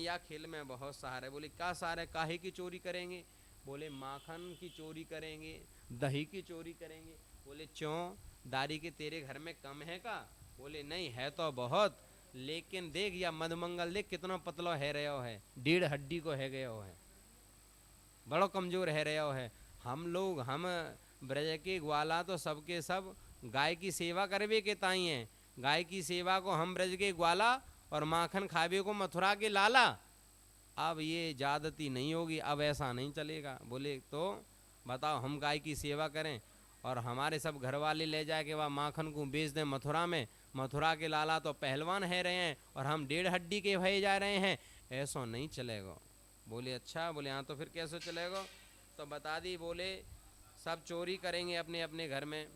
मैया खेल में बहुत सहारे। बोले क्या सहारे, काहे की चोरी करेंगे? बोले माखन की चोरी करेंगे, दही की चोरी करेंगे। बोले क्यों, दारी के तेरे घर में कम है का? बोले नहीं है तो बहुत, लेकिन देख या मधुमंगल देख कितना पतलो है रहो है, 1.5 हड्डी को है गयो है, बड़ो कमजोर है रहो है। हम ब्रज के ग्वाला तो सबके सब गाय की सेवा करवे के ताई हैं। गाय की सेवा को हम ब्रज के ग्वाला और माखन खावे को मथुरा के लाला। अब ये ज्यादती नहीं होगी, अब ऐसा नहीं चलेगा। बोले तो बताओ, हम गाय की सेवा करें और हमारे सब घर वाले ले जाए के वह माखन को बेच दें मथुरा में? मथुरा के लाला तो पहलवान है रहे हैं और हम 1.5 हड्डी के भये जा रहे हैं, ऐसा नहीं चलेगा। बोले अच्छा। बोले हाँ तो फिर कैसे चलेगा? तो बता दी। बोले सब चोरी करेंगे अपने अपने घर में।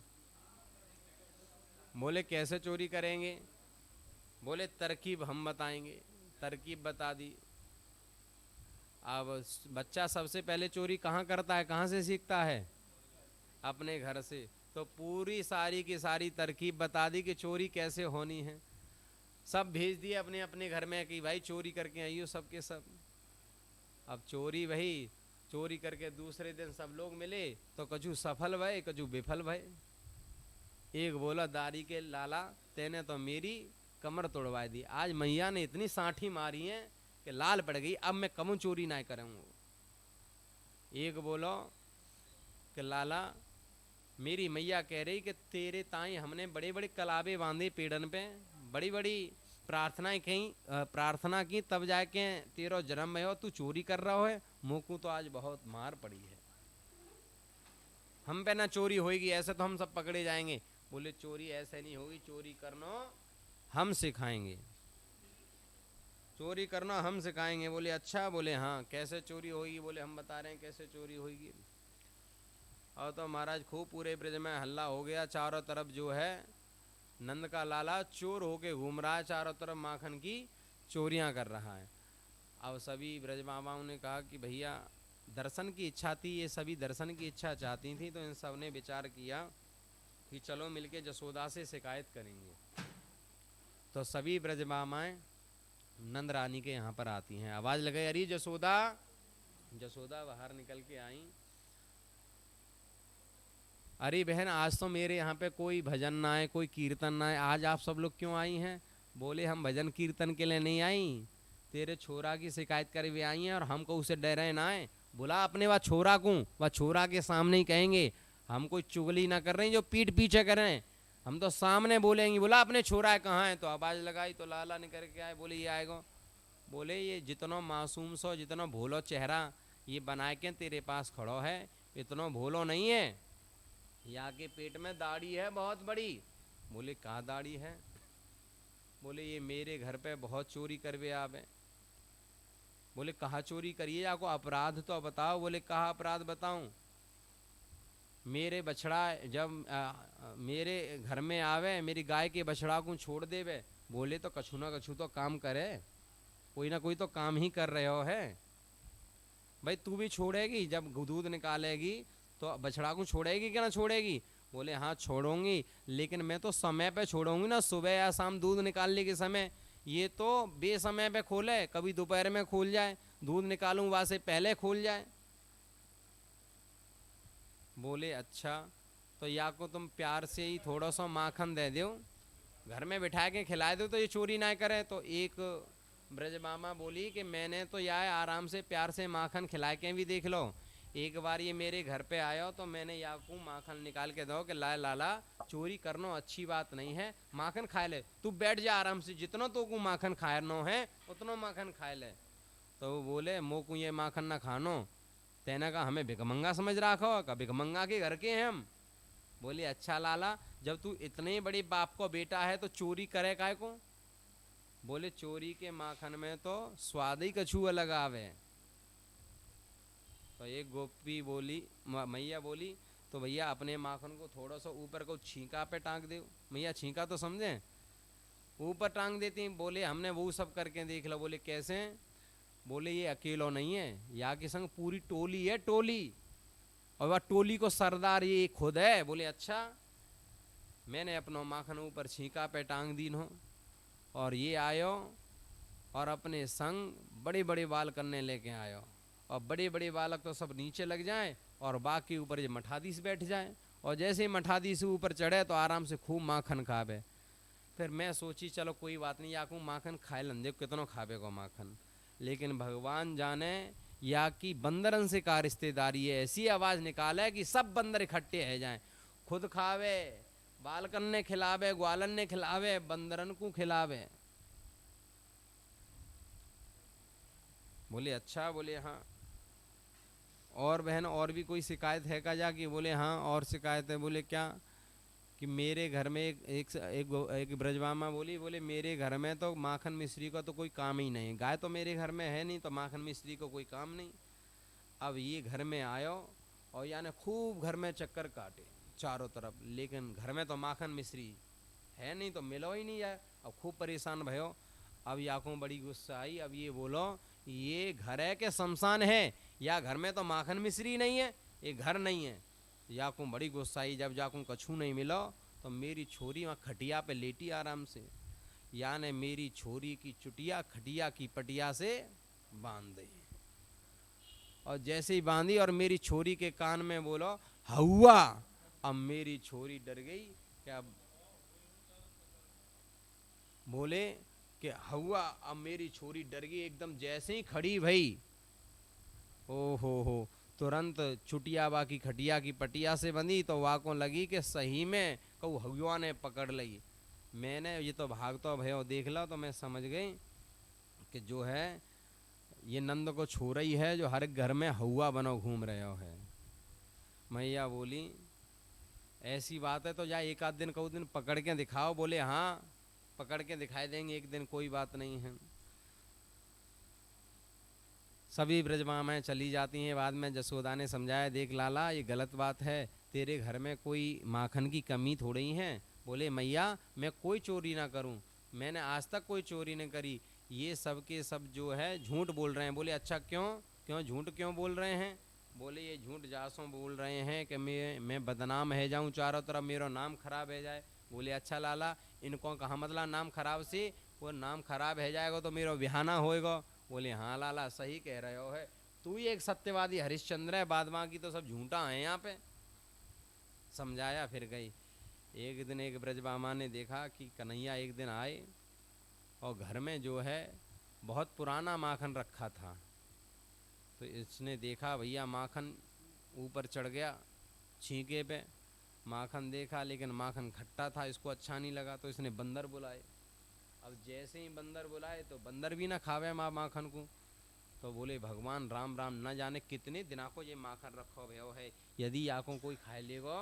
बोले कैसे चोरी करेंगे? बोले तरकीब हम बताएंगे। तरकीब बता दी। अब बच्चा सबसे पहले चोरी कहाँ करता है, कहाँ से सीखता है? अपने घर से। तो पूरी सारी की सारी तरकीब बता दी कि चोरी कैसे होनी है। सब भेज दिए अपने अपने घर में कि भाई चोरी करके आइयो सबके सब। अब चोरी वही चोरी करके दूसरे दिन सब लोग मिले तो कछु सफल भय कछु विफल भय। एक बोला दारी के लाला तेने तो मेरी कमर तोड़वा दी, आज मैया ने इतनी सांठी मारी है कि लाल पड़ गई, अब मैं कमू चोरी ना करूँगा। एक बोलो कि लाला मेरी मैया कह रही कि तेरे ताई हमने बड़े बड़े कलाबे बांधे पेड़न पे, बड़ी बड़ी प्रार्थना की तब जाके तेरा जन्म है, हो तू चोरी कर रहा है, मुँह तो आज बहुत मार पड़ी है, हम पे ना चोरी होगी, ऐसे तो हम सब पकड़े जाएंगे। बोले चोरी ऐसे नहीं होगी, चोरी करना हम सिखाएंगे, चोरी करना हम सिखाएंगे। बोले अच्छा। बोले हाँ कैसे चोरी होगी? बोले हम बता रहे हैं कैसे चोरी होगी। और तो महाराज खूब पूरे ब्रज में हल्ला हो गया, चारों तरफ जो है नंद का लाला चोर होके घूम रहा है, चारों तरफ माखन की चोरियां कर रहा है। अब सभी ब्रज बाबाओं ने कहा कि भैया दर्शन की इच्छा थी, ये सभी दर्शन की इच्छा चाहती थी, तो इन सब ने विचार किया कि चलो मिलके जसोदा से शिकायत करेंगे। तो सभी ब्रज बाबाएं नंद रानी के यहाँ पर आती हैं, आवाज़ लगे अरे जसोदा। जसोदा बाहर निकल के आई, अरे बहन आज तो मेरे यहाँ पे कोई भजन ना है, कोई कीर्तन ना है, आज आप सब लोग क्यों आई हैं? बोले हम भजन कीर्तन के लिए नहीं आई, तेरे छोरा की शिकायत कर भी आई हैं और हमको उसे डरे ना है। बुला अपने वह छोरा को, वह छोरा के सामने ही कहेंगे, हम कोई चुगली ना कर रहे हैं जो पीठ पीछे कर रहे हैं, हम तो सामने बोलेंगे। बोला अपने छोरा है कहाँ है? तो आवाज़ लगाई तो लाला निकल के आए, बोले ये आएगा। बोले ये जितना मासूम सो जितना भोलो चेहरा ये बना के तेरे पास खड़ो है, इतना भोलो नहीं है, यहाँ के पेट में दाढ़ी है बहुत बड़ी। बोले कहाँ दाढ़ी है? बोले ये मेरे घर पे बहुत चोरी करवे आवे। बोले कहाँ चोरी करिए, आपको अपराध तो बताओ। बोले कहाँ अपराध बताऊं? मेरे बछड़ा जब मेरे घर में आवे, मेरी गाय के बछड़ा को छोड़ देवे। बोले तो कछु ना कछु तो काम करे, कोई ना कोई तो काम ही कर रहे हो है। भाई तू भी छोड़ेगी, जब दूध निकालेगी तो बछड़ा को छोड़ेगी क्या ना छोड़ेगी? बोले हाँ छोड़ूंगी, लेकिन मैं तो समय पे छोड़ूंगी ना, सुबह या शाम दूध निकालने के समय। ये तो बेसमय पे खोले, कभी दोपहर में खोल जाए, दूध निकालूं वहाँ से पहले खोल जाए। बोले अच्छा, तो या को तुम प्यार से ही थोड़ा सा माखन दे दो, घर में बिठा के खिला दो तो ये चोरी ना करे। तो एक ब्रज मामा बोली कि मैंने तो यार आराम से प्यार से माखन खिला के भी देख लो, एक बार ये मेरे घर पे आयो तो मैंने याकू माखन निकाल के दो कि लाला चोरी करना अच्छी बात नहीं है, माखन खा ले, तू बैठ जा आराम से, जितना तो को माखन खानो है उतना माखन खा ले। तो वो बोले मो को ये माखन ना खानो, तेना का हमें भिकमंगा समझ रखो का, भिकमंगा के घर के हैं हम। बोले अच्छा लाला, जब तू इतने बड़े बाप को बेटा है तो चोरी करे काय को? बोले चोरी के माखन में तो स्वाद ही कछु अलग आवे। तो एक गोपी बोली, मैया बोली तो भैया अपने माखन को थोड़ा सा ऊपर को छींका पे टांग दे। मैया छींका तो समझे, ऊपर टांग देती। बोले हमने वो सब करके देख लो। बोले कैसे? बोले ये अकेलो नहीं है, यहाँ के संग पूरी टोली है, टोली, और वह टोली को सरदार ये खुद है। बोले अच्छा। मैंने अपना माखन ऊपर छींका पे टांग दी हो और ये आयो और अपने संग बड़े बड़े बाल करने लेके आयो, और बड़े बड़े बालक तो सब नीचे लग जाएं और बाकी ऊपर ये मठाधीश बैठ जाए, और जैसे ही मठाधीश ऊपर चढ़े तो आराम से खूब माखन खावे। फिर मैं सोची चलो कोई बात नहीं, याकू माखन खाए लंदे कितनो खावे को माखन, लेकिन भगवान जाने या कि बंदरन से का रिश्तेदारी है, ऐसी आवाज निकाले कि सब बंदर इकट्ठे है जाएं, खुद खावे, बालकन ने खिलावे, ग्वालन ने खिलावे, बंदरन को खिलावे। बोले अच्छा, बोले हाँ। और बहन और भी कोई शिकायत है का जा? कि बोले हाँ और शिकायत है। बोले क्या? कि मेरे घर में एक ब्रजमामा बोली, बोले मेरे घर में तो माखन मिश्री का तो कोई काम ही नहीं, गाय तो मेरे घर में है नहीं तो माखन मिश्री को कोई काम नहीं। अब ये घर में आयो और यानी खूब घर में चक्कर काटे चारों तरफ, लेकिन घर में तो माखन मिश्री है नहीं तो मिलो ही नहीं जाए। अब खूब परेशान भयो। अब याको बड़ी गुस्सा आई। अब ये बोलो ये घर है के शमशान है, या घर में तो माखन मिश्री नहीं है, ये घर नहीं है। याकू बड़ी गुस्सा आई। जब जाकू कछू नहीं मिलो तो मेरी छोरी वहाँ खटिया पे लेटी आराम से, यानी मेरी छोरी की चुटिया खटिया की पटिया से बांध दी, और जैसे ही बांधी और मेरी छोरी के कान में बोलो हवा। अब मेरी छोरी डर गई। क्या बोले कि हवा। अब मेरी छोरी डर गई एकदम, जैसे ही खड़ी भई ओ हो तुरंत चुटिया बा की खटिया की पटिया से बंधी तो वाको लगी कि सही में कहू हवा ने पकड़ ली। मैंने ये तो भागतो भयो देख ला तो मैं समझ गई कि जो है ये नंद को छो रही है, जो हर घर में हवा बनो घूम रहे हो है। मैया बोली ऐसी बात है तो जा एक आध दिन कहू दिन पकड़ के दिखाओ। बोले हाँ पकड़ के दिखाई देंगे एक दिन, कोई बात नहीं है। सभी ब्रजमामाएँ चली जाती हैं। बाद में जसोदा ने समझाया, देख लाला ये गलत बात है, तेरे घर में कोई माखन की कमी थोड़ी है। बोले मैया मैं कोई चोरी ना करूं, मैंने आज तक कोई चोरी नहीं करी, ये सब के सब जो है झूठ बोल रहे हैं। बोले अच्छा क्यों क्यों झूठ क्यों बोल रहे हैं? बोले ये झूठ जासों बोल रहे हैं कि मैं बदनाम है जाऊं, चारों तरफ मेरा नाम खराब है जाए। बोले अच्छा लाला इनको कहाँ मतलब नाम खराब से? वो नाम खराब है जाएगा तो मेरा बिहाना होएगा। बोले हाँ लाला सही कह रहे हो है, तू ही एक सत्यवादी हरिश्चंद्र है, बाद बाकी तो सब झूठा है यहाँ पे। समझाया फिर गई। एक दिन एक ब्रजबामा ने देखा कि कन्हैया एक दिन आए और घर में जो है बहुत पुराना माखन रखा था। तो इसने देखा भैया माखन ऊपर चढ़ गया छींके पे, माखन देखा लेकिन माखन खट्टा था, इसको अच्छा नहीं लगा तो इसने बंदर बुलाए। अब जैसे ही बंदर बुलाए तो बंदर भी ना खावे माखन को। तो बोले भगवान राम राम, न जाने कितने दिना को ये माखन रखो भयो है, यदि आँखों कोई खाए लेगो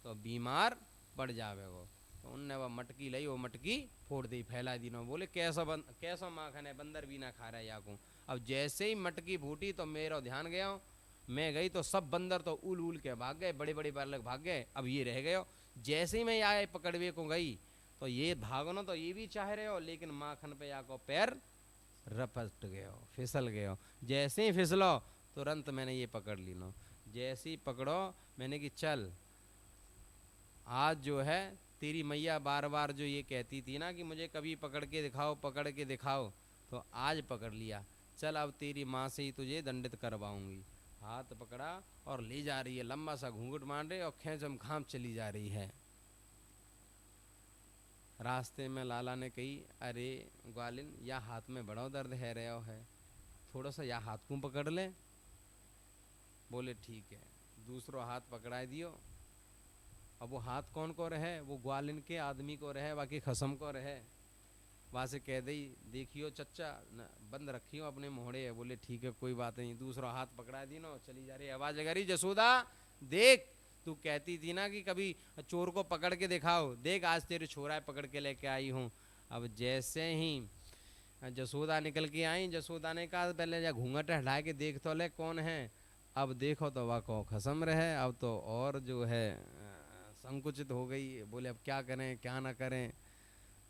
तो बीमार पड़ जावेगो। तो उनने वह मटकी लाई, वो मटकी फोड़ दी, फैला दी। ना बोले कैसा माखन है, बंदर भी ना खा रहा है आँखों। अब जैसे ही मटकी फूटी तो मेरा ध्यान गया, मैं गई तो सब बंदर तो उल उल के भाग गए, बड़े बड़े बालक भाग गए। अब ये रह गए। जैसे ही मैं आए पकड़वे को गई तो ये भागना तो ये भी चाह रहे हो, लेकिन माखन पे आको पैर रपट गए, फिसल गए। जैसे ही फिसलो तुरंत मैंने ये पकड़ ली नो। जैसे ही पकड़ो मैंने कि चल आज जो है तेरी मैया बार बार जो ये कहती थी ना कि मुझे कभी पकड़ के दिखाओ पकड़ के दिखाओ, तो आज पकड़ लिया। चल अब तेरी माँ से ही तुझे दंडित करवाऊंगी। हाथ पकड़ा और ले जा रही है, लंबा सा घूंघट मान रही और खेचम खाम चली जा रही है। रास्ते में लाला ने कही अरे ग्वालिन या हाथ में बड़ा दर्द है रहा है, थोड़ा सा या हाथ को पकड़ ले। बोले ठीक है, दूसरो हाथ पकड़ा दियो। अब वो हाथ कौन को रहे? वो ग्वालिन के आदमी को रहे, बाकी खसम को रहे। वहाँ से कह दी देखियो चच्चा बंद रखियो अपने मोहड़े है। बोले ठीक है कोई बात नहीं। दूसरा हाथ पकड़ा दी ना, चली जा रही। आवाज लगा रही जसोदा देख, तू कहती थी ना कि कभी चोर को पकड़ के दिखाओ, देख आज तेरे छोरा पकड़ के लेके आई हूँ। अब जैसे ही जसोदा निकल के आई, जसोदा ने कहा पहले जा घूंघट हटा के देख तो ले कौन है। अब देखो तो वह को खसम रहे। अब तो और जो है संकुचित हो गई। बोले अब क्या करें क्या ना करें।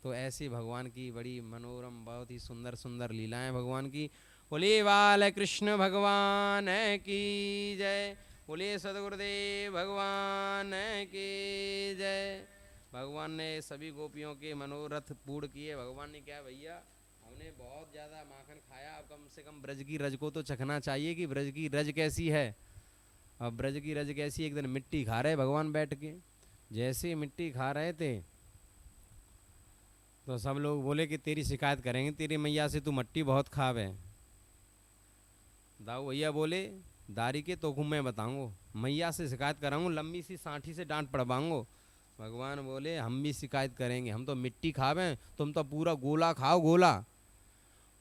तो ऐसी भगवान की बड़ी मनोरम बहुत ही सुंदर सुंदर लीलाएं भगवान की। बोले बाल कृष्ण भगवान की जय, बोले सदगुरुदेव भगवान की जय। भगवान ने सभी गोपियों के मनोरथ पूर्ण किए। भगवान ने क्या भैया हमने बहुत ज़्यादा माखन खाया, अब कम से कम ब्रज की रज को तो चखना चाहिए कि ब्रज की रज कैसी है। अब ब्रज की रज कैसी, एक दिन मिट्टी खा रहे भगवान बैठ के, जैसे ही मिट्टी खा रहे थे तो सब लोग बोले कि तेरी शिकायत करेंगे तेरी मैया से, तू मट्टी बहुत खावे। दाऊ भैया बोले दारी के तो मैं बताऊंगो, मैया से शिकायत कराऊंगा, लंबी सी सांठी से डांट पड़वाऊंगो। भगवान बोले हम भी शिकायत करेंगे, हम तो मिट्टी खावे, तुम तो पूरा गोला खाओ, गोला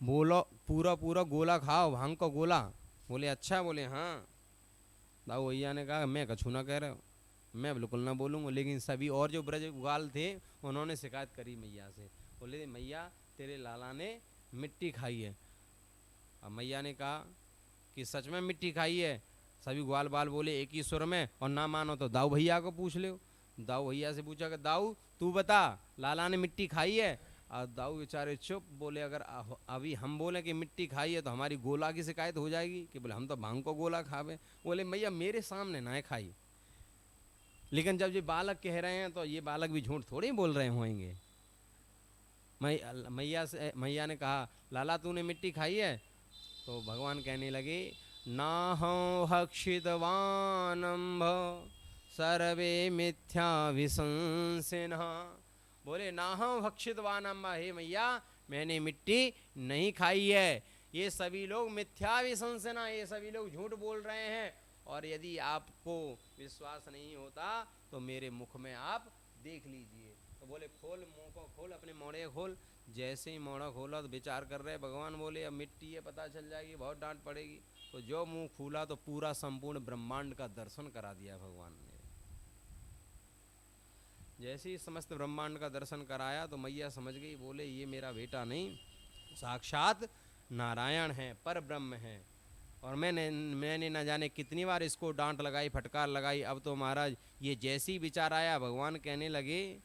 बोलो, पूरा पूरा गोला खाओ, भांग का गोला। बोले अच्छा, बोले हाँ। दाऊ भैया ने कहा मैं कछू ना कह रहे हो, मैं बिल्कुल ना बोलूँगा। लेकिन सभी और जो ब्रज ग्वाल थे उन्होंने शिकायत करी मैया से, बोले मैया तेरे लाला ने मिट्टी खाई है। अब मैया ने कहा कि सच में मिट्टी खाई है? सभी ग्वाल बाल बोले एक ही सुर में, और ना मानो तो दाऊ भैया को पूछ लो। दाऊ भैया से पूछा कि दाऊ तू बता, लाला ने मिट्टी खाई है? और दाऊ बेचारे चुप, बोले अगर अभी हम बोले कि मिट्टी खाई है तो हमारी गोला की शिकायत हो जाएगी, कि बोले हम तो भांग को गोला खावे। बोले मैया मेरे सामने ना खाई, लेकिन जब ये बालक कह रहे हैं तो ये बालक भी झूठ थोड़ी बोल रहे होंगे। मैया ने कहा लाला तूने मिट्टी खाई है? तो भगवान कहने लगे नाहं हक्षितवानम्भ सर्वे मिथ्या विशंसिनः। बोले नाहं भक्षितवानम्भ, हे मैया मैंने मिट्टी नहीं खाई है, ये सभी लोग मिथ्या विशंसिनः, ये सभी लोग झूठ बोल रहे हैं। और यदि आपको विश्वास नहीं होता तो मेरे मुख में आप देख लीजिए। तो बोले खोल मुँह को खोल, अपने मोड़े खोल। जैसे ही मोड़ा खोला तो विचार कर रहे भगवान, बोले अब मिट्टी है पता चल जाएगी, बहुत डांट पड़ेगी। तो जो मुंह खुला तो पूरा संपूर्ण ब्रह्मांड का दर्शन करा दिया भगवान ने। जैसे ही समस्त ब्रह्मांड का दर्शन कराया तो मैया समझ गई, बोले ये मेरा बेटा नहीं, साक्षात नारायण है, पर ब्रह्म है। और मैंने न जाने कितनी बार इसको डांट लगाई, फटकार लगाई। अब तो महाराज ये जैसी विचार आया, भगवान कहने लगे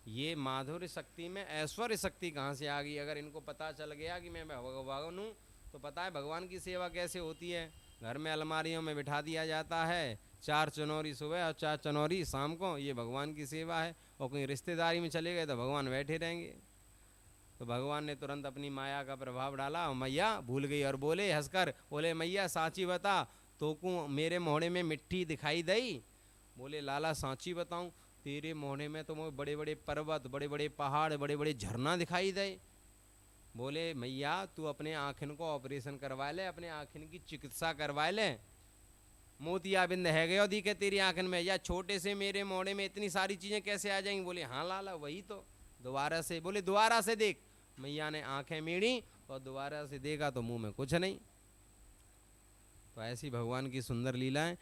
ये माधुर्य शक्ति में ऐश्वर्य शक्ति कहाँ से आ गई? अगर इनको पता चल गया कि मैं भगवान हूँ, तो पता है भगवान की सेवा कैसे होती है। घर में अलमारियों में बिठा दिया जाता है, 4 चनौरी सुबह और 4 चनौरी शाम को, ये भगवान की सेवा है। और कहीं रिश्तेदारी में चले गए तो भगवान बैठे रहेंगे। तो भगवान ने तुरंत अपनी माया का प्रभाव डाला, मैया भूल गई और बोले हंसकर, बोले मैया साची बता, तो को मेरे मोहड़े में मिट्टी दिखाई दई? बोले लाला साची बताऊं, तेरे मोहड़े में तो बड़े बड़े पर्वत, बड़े बड़े पहाड़, बड़े बड़े झरना दिखाई दे। बोले मैया तू अपने आँखिन को ऑपरेशन करवा ले, अपने आँखिन की चिकित्सा करवा ले, मोतियाबिंद है गयो दी के तेरी आँखिन में, या छोटे से मेरे मोहड़े में इतनी सारी चीज़ें कैसे आ जाएंगी? बोले हाँ लाला वही तो, दोबारा से। बोले दोबारा से देख। मैया ने आंखें मीड़ी और दोबारा से देखा तो मुंह में कुछ नहीं। तो ऐसी भगवान की सुंदर लीलाएं।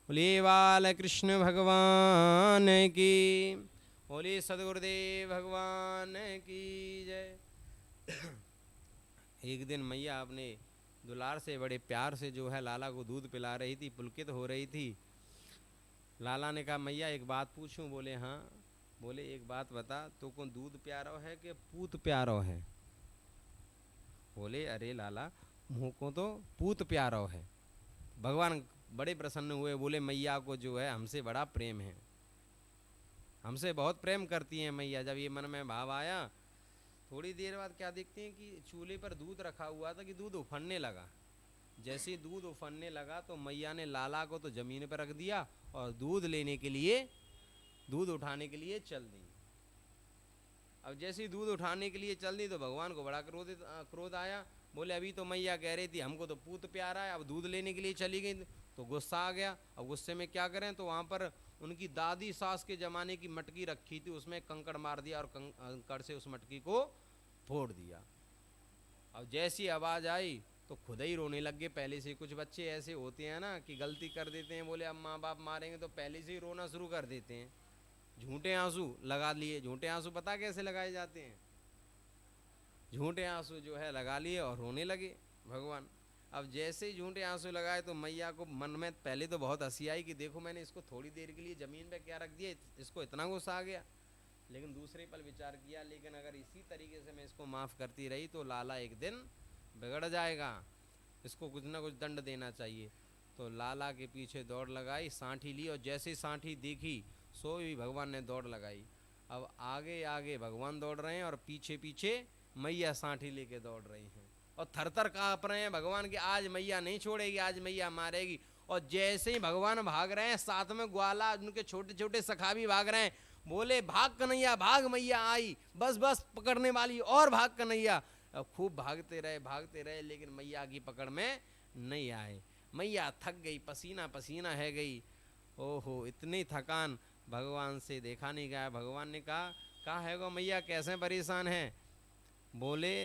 बोले बाल कृष्ण भगवान की, बोले सदगुरुदेव भगवान की जय। एक दिन मैया अपने दुलार से बड़े प्यार से जो है लाला को दूध पिला रही थी, पुलकित हो रही थी। लाला ने कहा मैया एक बात पूछूं? बोले हाँ। बोले एक बात बता, तो कौन दूध प्यारो है कि पूत प्यारो है? बोले अरे लाला मुँह को तो पूत प्यारो है। भगवान बड़े प्रसन्न हुए, बोले मैया को जो है हमसे बड़ा प्रेम है, हमसे बहुत प्रेम करती हैं मैया। जब ये मन में भाव आया, थोड़ी देर बाद क्या देखते हैं कि चूल्हे पर दूध रखा हुआ था कि दूध उफनने लगा। जैसे ही दूध उफनने लगा तो मैया ने लाला को तो ज़मीन पर रख दिया और दूध लेने के लिए, दूध उठाने के लिए चल दी। अब जैसे ही दूध उठाने के लिए चल दी तो भगवान को बड़ा क्रोध आया। बोले अभी तो मैया कह रही थी हमको तो पूत प्यारा है, अब दूध लेने के लिए चली गई, तो गुस्सा आ गया। अब गुस्से में क्या करें, तो वहाँ पर उनकी दादी सास के ज़माने की मटकी रखी थी, उसमें कंकड़ मार दिया और कंकड़ से उस मटकी को फोड़ दिया। अब जैसी आवाज़ आई तो खुद ही रोने लग गए। पहले से कुछ बच्चे ऐसे होते हैं ना कि गलती कर देते हैं, बोले अब माँ बाप मारेंगे तो पहले से ही रोना शुरू कर देते हैं, झूठे आंसू लगा लिए। झूठे आंसू पता कैसे लगाए जाते हैं? झूठे आंसू जो है लगा लिए और रोने लगे भगवान। अब जैसे ही झूठे आंसू लगाए तो मैया को मन में पहले तो बहुत हंसी आई कि देखो मैंने इसको थोड़ी देर के लिए ज़मीन पे क्या रख दिया, इसको इतना गुस्सा आ गया। लेकिन दूसरे पल विचार किया, लेकिन अगर इसी तरीके से मैं इसको माफ़ करती रही तो लाला एक दिन बिगड़ जाएगा, इसको कुछ ना कुछ दंड देना चाहिए। तो लाला के पीछे दौड़ लगाई, सांठी ली, और जैसे ही सांठी देखी सो भी भगवान ने दौड़ लगाई। अब आगे आगे भगवान दौड़ रहे हैं और पीछे पीछे मैया सांठी लेके दौड़ रही हैं और थर थर काँप रहे हैं भगवान के, आज मैया नहीं छोड़ेगी, आज मैया मारेगी। और जैसे ही भगवान भाग रहे हैं, साथ में ग्वाला उनके छोटे छोटे सखा भी भाग रहे हैं। बोले भाग कन्हैया भाग, मैया आई, बस बस पकड़ने वाली, और भाग कन्हैया। अब खूब भागते रहे, लेकिन मैया की पकड़ में नहीं आए। मैया थक गई, पसीना पसीना है गई। ओहो, इतनी थकान भगवान से देखा नहीं गया। भगवान ने कहा है गो मैया, कैसे परेशान है? बोले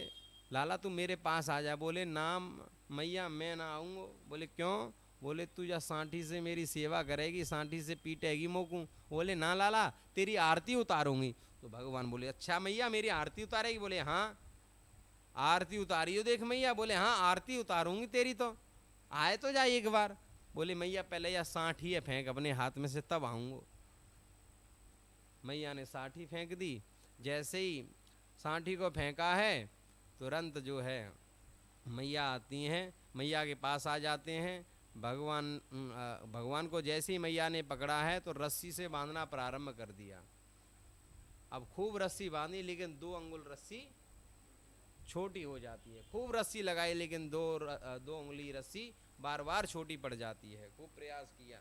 लाला तू मेरे पास आ जा। बोले नाम मैया मैं ना आऊँगा। बोले क्यों? बोले तू जा सांठी से मेरी सेवा करेगी, सांठी से पीटेगी मोकू। बोले ना लाला, तेरी आरती उतारूंगी। तो भगवान बोले अच्छा मैया मेरी आरती उतारेगी? बोले हाँ आरती उतारी हो देख मैया। बोले हाँ आरती उतारूंगी तेरी, तो आए तो जा एक बार। बोले मैया पहले या सांठी है फेंक अपने हाथ में से, तब आऊँगा। मैया ने सांठी फेंक दी। जैसे ही सांठी को फेंका है, तुरंत जो है मैया आती हैं, मैया के पास आ जाते हैं। भगवान को जैसे ही मैया ने पकड़ा है तो रस्सी से बांधना प्रारंभ कर दिया। अब खूब रस्सी बांधी, लेकिन 2 अंगुल रस्सी छोटी हो जाती है। खूब रस्सी लगाई, लेकिन दो उंगली रस्सी बार बार छोटी पड़ जाती है। खूब प्रयास किया,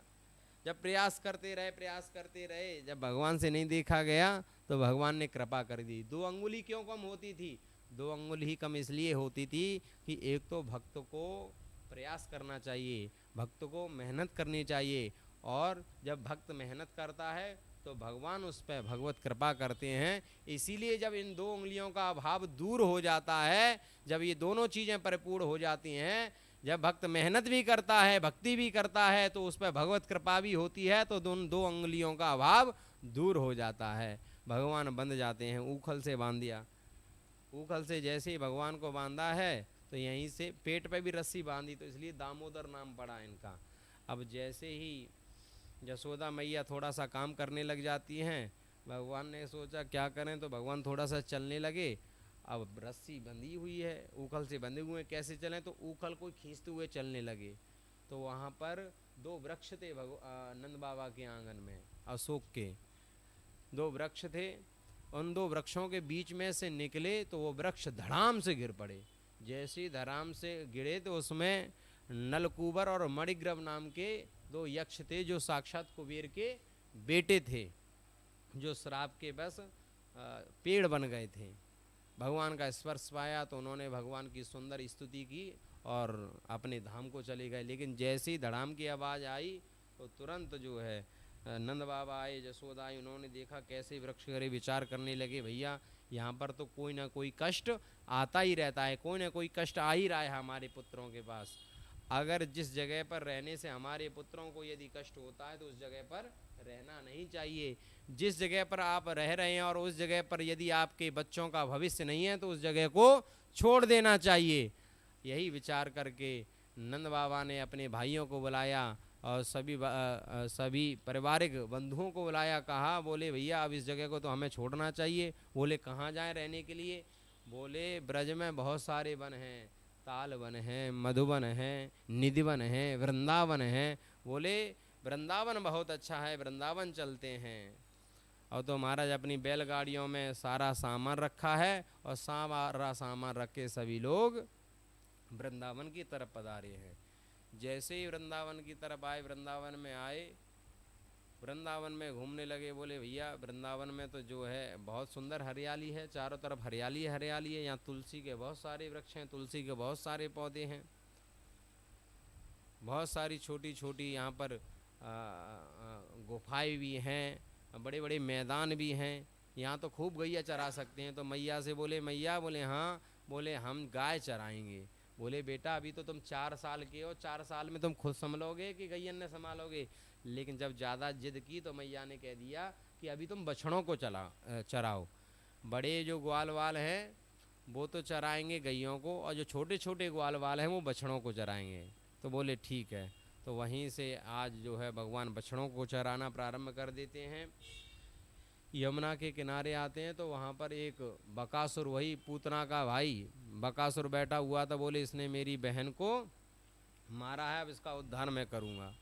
जब प्रयास करते रहे, जब भगवान से नहीं देखा गया तो भगवान ने कृपा कर दी। 2 अंगुली क्यों कम होती थी? 2 अंगुल ही कम इसलिए होती थी कि एक तो भक्त को प्रयास करना चाहिए, भक्त को मेहनत करनी चाहिए, और जब भक्त मेहनत करता है तो भगवान उस पर भगवत कृपा करते हैं। इसीलिए जब इन 2 उंगलियों का अभाव दूर हो जाता है, जब ये दोनों चीज़ें परिपूर्ण हो जाती हैं, जब भक्त मेहनत भी करता है, भक्ति भी करता है, तो उस पर भगवत कृपा भी होती है, तो दोनों 2 अंगुलियों का अभाव दूर हो जाता है। भगवान बंध जाते हैं। ऊखल से बांध दिया। ऊखल से जैसे ही भगवान को बांधा है तो यहीं से पेट पे भी रस्सी बांधी, तो इसलिए दामोदर नाम पड़ा इनका। अब जैसे ही यशोदा मैया थोड़ा सा काम करने लग जाती हैं, भगवान ने सोचा क्या करें, तो भगवान थोड़ा सा चलने लगे। अब रस्सी बंधी हुई है, ऊखल से बंधे हुए, कैसे चलें? तो ऊखल को खींचते हुए चलने लगे। तो वहाँ पर 2 वृक्ष थे नंद बाबा के आंगन में, अशोक के 2 वृक्ष थे। उन 2 वृक्षों के बीच में से निकले तो वो वृक्ष धड़ाम से गिर पड़े। जैसे ही धड़ाम से गिरे तो उसमें नलकूबर और मणिग्रव नाम के 2 यक्ष थे, जो साक्षात कुबेर के बेटे थे, जो श्राप के बस पेड़ बन गए थे। भगवान का स्पर्श पाया तो उन्होंने भगवान की सुंदर स्तुति की और अपने धाम को चले गए। लेकिन जैसे ही धड़ाम की आवाज़ आई तो तुरंत जो है नंद बाबा आए, यशोदा आई, उन्होंने देखा कैसे वृक्ष करे, विचार करने लगे भैया यहाँ पर तो कोई ना कोई कष्ट आता ही रहता है, कोई ना कोई कष्ट आ ही रहा है हमारे पुत्रों के पास। अगर जिस जगह पर रहने से हमारे पुत्रों को यदि कष्ट होता है तो उस जगह पर रहना नहीं चाहिए। जिस जगह पर आप रह रहे हैं और उस जगह पर यदि आपके बच्चों का भविष्य नहीं है तो उस जगह को छोड़ देना चाहिए। यही विचार करके नंद बाबा ने अपने भाइयों को बुलाया और सभी पारिवारिक बंधुओं को बुलाया। कहा, बोले भैया अब इस जगह को तो हमें छोड़ना चाहिए। बोले कहाँ जाएं रहने के लिए? बोले ब्रज में बहुत सारे वन हैं, ताल वन है, मधुबन है, निधिवन है, वृंदावन है। बोले वृंदावन बहुत अच्छा है, वृंदावन चलते हैं। और तो महाराज अपनी बैलगाड़ियों में सारा सामान रखा है और सारा सामान रख के सभी लोग वृंदावन की तरफ पधारे हैं। जैसे ही वृंदावन की तरफ आए, वृंदावन में आए, वृंदावन में घूमने लगे। बोले भैया वृंदावन में तो जो है बहुत सुंदर हरियाली है, चारों तरफ हरियाली हरियाली है, यहाँ तुलसी के बहुत सारे वृक्ष हैं, तुलसी के बहुत सारे पौधे हैं, बहुत सारी छोटी छोटी यहाँ पर गुफाएं भी हैं, बड़े बड़े मैदान भी हैं, यहाँ तो खूब गैया चरा सकते हैं। तो मैया से बोले मैया, बोले हाँ, बोले हम गाय चराएंगे। बोले बेटा अभी तो तुम 4 साल के हो, 4 साल में तुम खुद संभलोगे कि गैयन ने संभालोगे? लेकिन जब ज़्यादा जिद की तो मैया ने कह दिया कि अभी तुम बछड़ों को चराओ। बड़े जो ग्वाल वाल हैं वो तो चराएंगे गैयों को, और जो छोटे छोटे ग्वाल वाल हैं वो बछड़ों को चराएंगे। तो बोले ठीक है। तो वहीं से आज जो है भगवान बछड़ों को चराना प्रारंभ कर देते हैं। यमुना के किनारे आते हैं तो वहाँ पर एक बकासुर, वही पूतना का भाई बकासुर बैठा हुआ था। बोले इसने मेरी बहन को मारा है, अब इसका उद्धार मैं करूँगा।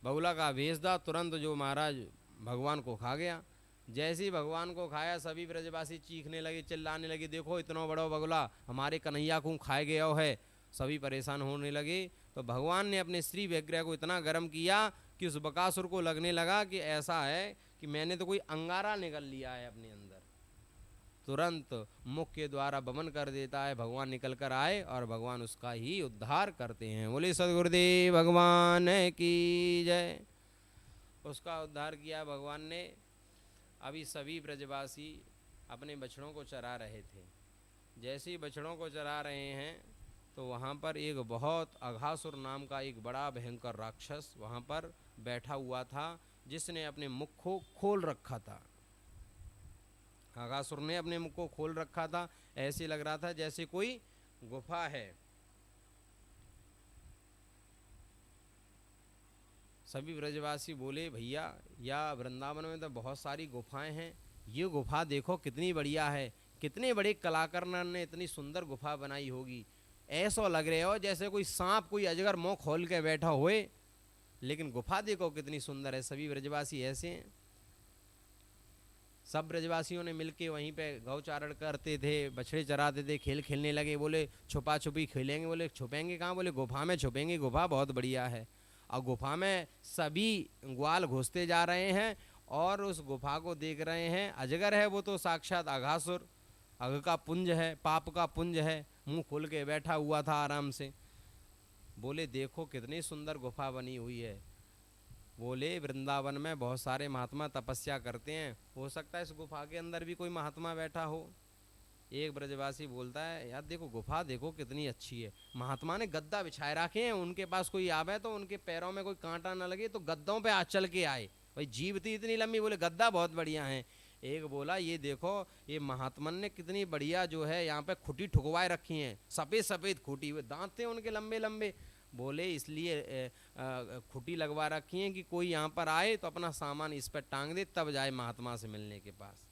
बगुला का भेज दा, तुरंत जो महाराज भगवान को खा गया। जैसे ही भगवान को खाया सभी ब्रजवासी चीखने लगे, चिल्लाने लगे, देखो इतना बड़ा बगुला हमारे कन्हैया को खाए गया है। सभी परेशान होने लगे। तो भगवान ने अपने श्री विग्रह को इतना गर्म किया कि उस बकासुर को लगने लगा कि ऐसा है कि मैंने तो कोई अंगारा निकल लिया है अपने अंदर। तुरंत मुख के द्वारा बमन कर देता है, भगवान निकल कर आए और भगवान उसका ही उद्धार करते हैं। बोले सदगुरुदेव भगवान की जय। उसका उद्धार किया भगवान ने। अभी सभी ब्रजवासी अपने बछड़ों को चरा रहे थे। जैसे ही बछड़ों को चरा रहे हैं तो वहाँ पर एक बहुत अघासुर नाम का एक बड़ा भयंकर राक्षस वहाँ पर बैठा हुआ था, जिसने अपने मुख को खोल रखा था। अघासुर ने अपने मुख को खोल रखा था। ऐसे लग रहा था जैसे कोई गुफा है। सभी ब्रजवासी बोले, भैया या वृंदावन में तो बहुत सारी गुफाएं हैं, ये गुफा देखो कितनी बढ़िया है, कितने बड़े कलाकार ने इतनी सुंदर गुफा बनाई होगी। ऐसा लग रहे हो जैसे कोई सांप, कोई अजगर मुंह खोल के बैठा होए, लेकिन गुफा देखो कितनी सुंदर है। सभी ब्रजवासी ऐसे हैं। सब ब्रजवासियों ने मिलके वहीं पे गौचारण करते थे, बछड़े चराते थे, खेल खेलने लगे। बोले छुपा छुपी खेलेंगे। बोले छुपेंगे कहाँ? बोले गुफा में छुपेंगे, गुफा बहुत बढ़िया है। और गुफा में सभी ग्वाल घुसते जा रहे हैं और उस गुफा को देख रहे हैं। अजगर है वो तो साक्षात अघासुर, अघ का पुंज है, पाप का पुंज है, मुंह खोल के बैठा हुआ था आराम से। बोले देखो कितनी सुंदर गुफा बनी हुई है। बोले वृंदावन में बहुत सारे महात्मा तपस्या करते हैं, हो सकता है इस गुफा के अंदर भी कोई महात्मा बैठा हो। एक ब्रजवासी बोलता है, यार देखो गुफा देखो कितनी अच्छी है, महात्मा ने गद्दा बिछाए रखे हैं, उनके पास कोई आवे तो उनके पैरों में कोई कांटा ना लगे तो गद्दों पे आज चल के आए। भाई जीभ थी इतनी लंबी, बोले गद्दा बहुत बढ़िया है। एक बोला ये देखो ये महात्मन ने कितनी बढ़िया जो है यहाँ पे खुटी ठुकवाए रखी हैं, सफ़ेद सफ़ेद खुटी हुए दांत थे उनके लंबे लंबे। बोले इसलिए खुटी लगवा रखी हैं कि कोई यहाँ पर आए तो अपना सामान इस पर टांग दे तब जाए महात्मा से मिलने के पास।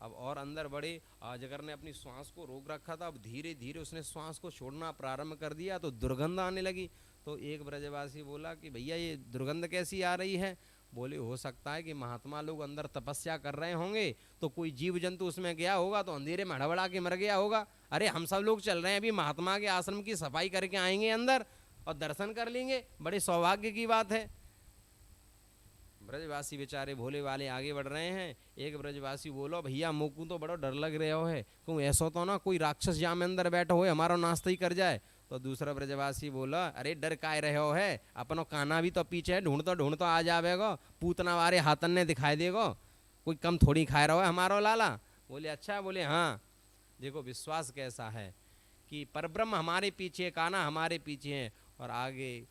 अब और अंदर बढ़े। अजगर ने अपनी श्वास को रोक रखा था, अब धीरे धीरे उसने श्वास को छोड़ना प्रारंभ कर दिया तो दुर्गंध आने लगी। तो एक ब्रजवासी बोला कि भैया ये दुर्गंध कैसी आ रही है? बोले हो सकता है कि महात्मा लोग अंदर तपस्या कर रहे होंगे तो कोई जीव जंतु उसमें गया होगा तो अंधेरे में हड़बड़ा के मर गया होगा। अरे हम सब लोग चल रहे हैं अभी महात्मा के आश्रम की सफाई करके आएंगे अंदर और दर्शन कर लेंगे, बड़े सौभाग्य की बात है। ब्रजवासी बेचारे भोले वाले आगे बढ़ रहे हैं। एक ब्रजवासी बोलो, भैया मुझको तो बड़ा डर लग रहा है, क्यों ऐसा तो ना कोई राक्षस यहाँ में अंदर बैठा हो हमारा नाश्ता ही कर जाए। तो दूसरा ब्रजवासी बोला, अरे डर काय रहे हो है, अपनो काना भी तो पीछे है, ढूंढ तो आ जाएगा, पूतना वारे हाथन ने दिखाई देगा, कोई कम थोड़ी खाए रहो है हमारा लाला। बोले अच्छा? बोले हाँ। देखो विश्वास कैसा है कि परब्रह्म हमारे पीछे, काना हमारे पीछे है। और आगे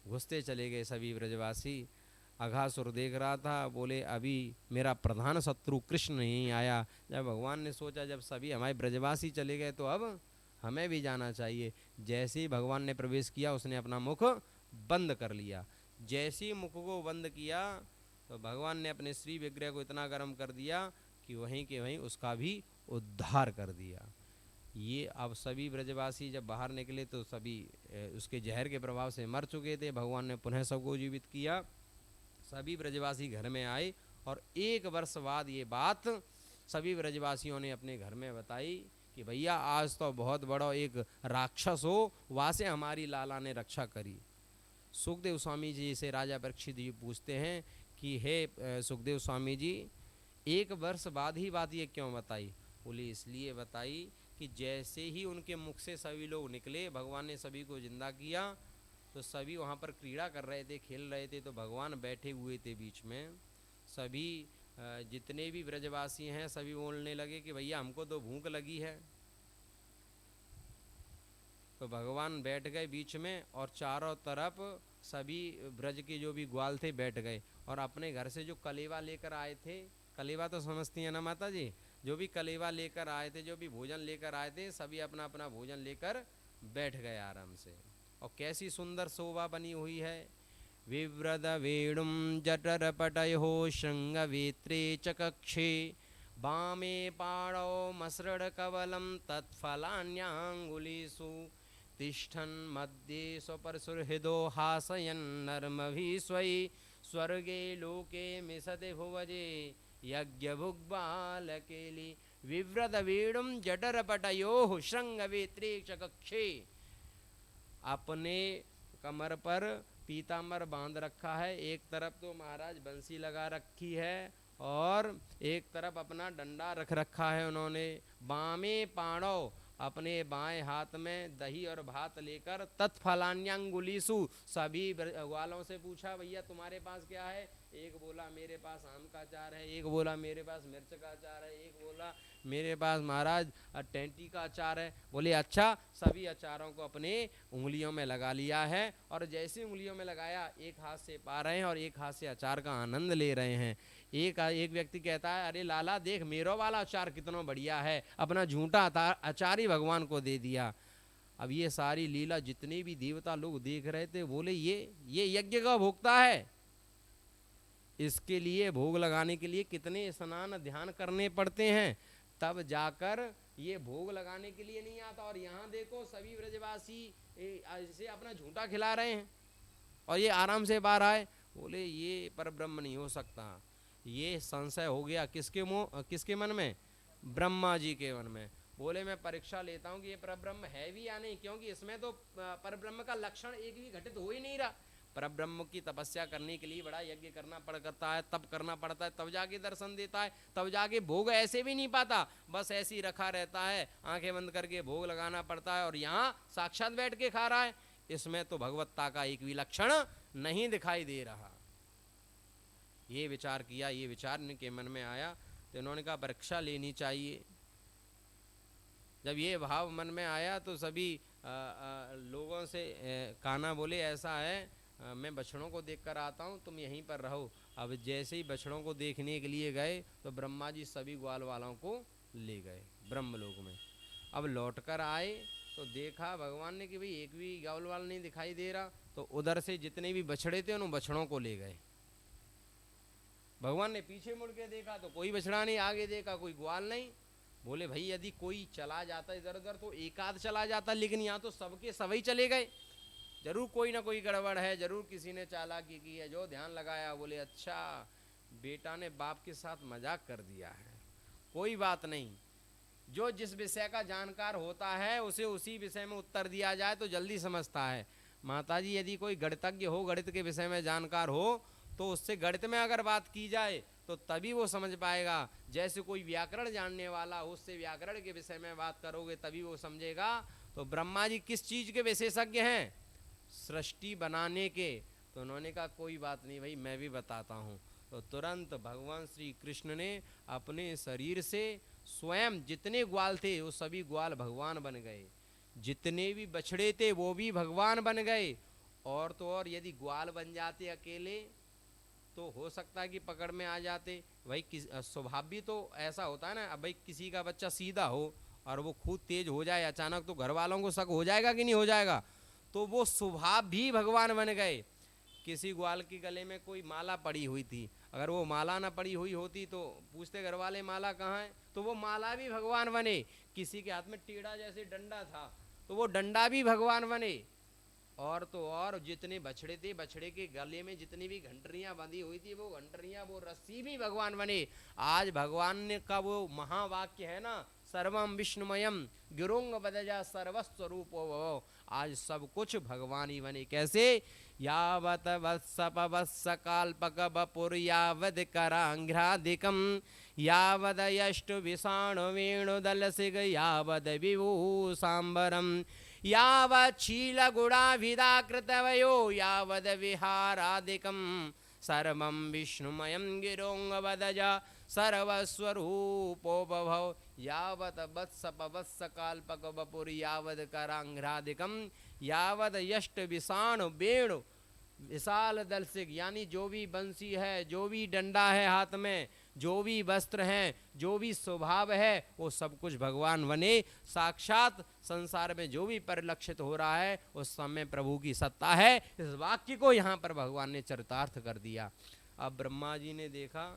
घुसते चले गए सभी ब्रजवासी। अघासुर देख रहा था। बोले अभी मेरा प्रधान शत्रु कृष्ण नहीं आया। जब भगवान ने सोचा जब सभी हमारे ब्रजवासी चले गए तो अब हमें भी जाना चाहिए। जैसे ही भगवान ने प्रवेश किया उसने अपना मुख बंद कर लिया। जैसे ही मुख को बंद किया तो भगवान ने अपने श्री विग्रह को इतना गर्म कर दिया कि वहीं के वहीं उसका भी उद्धार कर दिया। ये अब सभी ब्रजवासी जब बाहर निकले तो सभी उसके जहर के प्रभाव से मर चुके थे। भगवान ने पुनः सबको जीवित किया। सभी ब्रजवासी घर में आए और 1 वर्ष बाद ये बात सभी ब्रजवासियों ने अपने घर में बताई कि भैया आज तो बहुत बड़ा एक राक्षस हो, वहाँ से हमारी लाला ने रक्षा करी। सुखदेव स्वामी जी से राजा परीक्षित जी पूछते हैं कि हे सुखदेव स्वामी जी, 1 वर्ष बाद ही बात ये क्यों बताई? बोले इसलिए बताई कि जैसे ही उनके मुख से सभी लोग निकले, भगवान ने सभी को जिंदा किया। तो सभी वहाँ पर क्रीड़ा कर रहे थे, खेल रहे थे, तो भगवान बैठे हुए थे बीच में। सभी जितने भी ब्रजवासी हैं सभी बोलने लगे कि भैया हमको तो भूख लगी है। तो भगवान बैठ गए बीच में और चारों तरफ सभी ब्रज के जो भी ग्वाल थे बैठ गए और अपने घर से जो कलेवा लेकर आए थे, कलेवा तो समझती हैं ना माता जी, जो भी कलेवा लेकर आए थे, जो भी भोजन लेकर आए थे, सभी अपना अपना भोजन लेकर बैठ गए आराम से। और कैसी सुंदर शोभा बनी हुई है। विव्रत वेणुम जटर पटयो श्रृंगवेत्रे च कक्षे वामे पाणौ मसृण कवलम तत्फलान्याङ्गुलीषु तिष्ठन् मध्ये स्वपरसुहृदो हासयन् नर्मभिः स्वै स्वर्गे लोके मिशते भुवजे यज्ञ भुग्बाल केली विव्रत वेणुम जडर पटयो श्रृंग वेत्रेक्ष कक्षे। अपने कमर पर पीताम्बर बांध रखा है, एक तरफ तो महाराज बंसी लगा रखी है और एक तरफ अपना डंडा रख रखा है उन्होंने। बामे पाणव, अपने बाएं हाथ में दही और भात लेकर तत्फलान्यांगुलीसु, सभी ग्वालों से पूछा भैया तुम्हारे पास क्या है। एक बोला मेरे पास आम का अचार है, एक बोला मेरे पास मिर्च का अचार है, एक बोला मेरे पास महाराज टेंटी का अचार है। बोले अच्छा, सभी अचारों को अपने उंगलियों में लगा लिया है और जैसे उंगलियों में लगाया एक हाथ से पा रहे हैं और एक हाथ से अचार का आनंद ले रहे हैं। एक व्यक्ति कहता है अरे लाला देख मेरो वाला अचार कितना बढ़िया है, अपना झूठा अचार ही भगवान को दे दिया। अब ये सारी लीला जितने भी देवता लोग देख रहे थे बोले ये यज्ञ का भोक्ता है, इसके लिए भोग लगाने के लिए कितने स्नान ध्यान करने पड़ते हैं, तब जाकर ये भोग लगाने के लिए नहीं आता। और यहाँ देखो सभी ब्रजवासी इसे अपना झूठा खिला रहे हैं और ये आराम से बाहर आए। बोले ये पर ब्रह्म नहीं हो सकता। ये संशय हो गया किसके मन में? ब्रह्मा जी के मन में। बोले मैं परीक्षा लेता हूँ कि ये परब्रह्म है भी या नहीं, क्योंकि इसमें तो परब्रह्म का लक्षण एक भी घटित हो ही नहीं रहा। परब्रह्म की तपस्या करने के लिए बड़ा यज्ञ करना पड़ता है, तब करना पड़ता है, तब जाके दर्शन देता है, तब जाके भोग ऐसे भी नहीं पाता, बस ऐसे ही रखा रहता है, आंखें बंद करके भोग लगाना पड़ता है और यहाँ साक्षात बैठ के खा रहा है। इसमें तो भगवत्ता का एक भी लक्षण नहीं दिखाई दे रहा। ये विचार किया, ये विचार इनके मन में आया तो इन्होंने कहा परीक्षा लेनी चाहिए। जब ये भाव मन में आया तो सभी लोगों से कान्हा बोले ऐसा है मैं बछड़ों को देखकर आता हूँ, तुम यहीं पर रहो। अब जैसे ही बछड़ों को देखने के लिए गए तो ब्रह्मा जी सभी ग्वाल वालों को ले गए ब्रह्मलोक में। अब लौटकर आए तो देखा भगवान ने कि भाई एक भी ग्वाल वाल नहीं दिखाई दे रहा, तो उधर से जितने भी बछड़े थे उन बछड़ों को ले गए। भगवान ने पीछे मुड़ के देखा तो कोई बछड़ा नहीं, आगे देखा कोई ग्वाल नहीं। बोले भाई यदि कोई चला जाता इधर उधर तो एक आध चला जाता, लेकिन यहाँ तो सबके सभी चले गए, जरूर कोई ना कोई गड़बड़ है, जरूर किसी ने चालाकी की है। जो ध्यान लगाया बोले अच्छा बेटा ने बाप के साथ मजाक कर दिया है, कोई बात नहीं। जो जिस विषय का जानकार होता है उसे उसी विषय में उत्तर दिया जाए तो जल्दी समझता है। माताजी यदि कोई गणितज्ञ हो, गणित के विषय में जानकार हो, तो उससे गणित में अगर बात की जाए तो तभी वो समझ पाएगा। जैसे कोई व्याकरण जानने वाला हो, उससे व्याकरण के विषय में बात करोगे तभी वो समझेगा। तो ब्रह्मा जी किस चीज के विशेषज्ञ हैं? सृष्टि बनाने के। तो उन्होंने कहा कोई बात नहीं भाई, मैं भी बताता हूँ। तो तुरंत भगवान श्री कृष्ण ने अपने शरीर से स्वयं जितने ग्वाल थे वो सभी ग्वाल भगवान बन गए, जितने भी बछड़े थे वो भी भगवान बन गए। और तो और यदि ग्वाल बन जाते अकेले तो हो सकता है कि पकड़ में आ जाते। भाई स्वभाव भी तो ऐसा होता है ना, अब भाई किसी का बच्चा सीधा हो और वो खुद तेज हो जाए अचानक तो घर वालों को शक हो जाएगा कि नहीं हो जाएगा। तो वो स्वभाव भी भगवान बन गए। किसी ग्वाल के गले में कोई माला पड़ी हुई थी, अगर वो माला ना पड़ी हुई होती तो पूछते घर वाले माला कहाँ है, तो वो माला भी भगवान बने। किसी के हाथ में टेढ़ा जैसे डंडा था तो वो डंडा भी भगवान बने। और तो और जितने बछड़े थे, बछड़े के गले में जितनी भी घंटरियां बंधी हुई थी वो घंटरियां, वो रस्सी भी भगवान बने। आज भगवान ने का वो महावाक्य है ना, सर्वम विष्णुमयम गिरोंग बदजा सर्वस्वरूपो, आज सब कुछ भगवान ही बने। कैसे? यावत वत्स काल्पक बपुर यावद करांघ्रादिकम यावद यष्टु विषाणु वेणुदल सिग यावद विभू सांबरम यावच्छील गुणाभिधा कृतवयो यावद विहारादिकम सर्वं विष्णुमयं गिरोंगवदज सर्वस्वरूपो बभव यावत वत्स पवत्स काल्पक बपुर यावद करांघ्रादिकम यावद यष्ट विषाणु वेणु विशाल दल से, यानी जो भी बंसी है, जो भी डंडा है हाथ में, जो भी वस्त्र हैं, जो भी स्वभाव है, वो सब कुछ भगवान बने। साक्षात संसार में जो भी परिलक्षित हो रहा है उस समय प्रभु की सत्ता है। इस वाक्य को यहाँ पर भगवान ने चरितार्थ कर दिया। अब ब्रह्मा जी ने देखा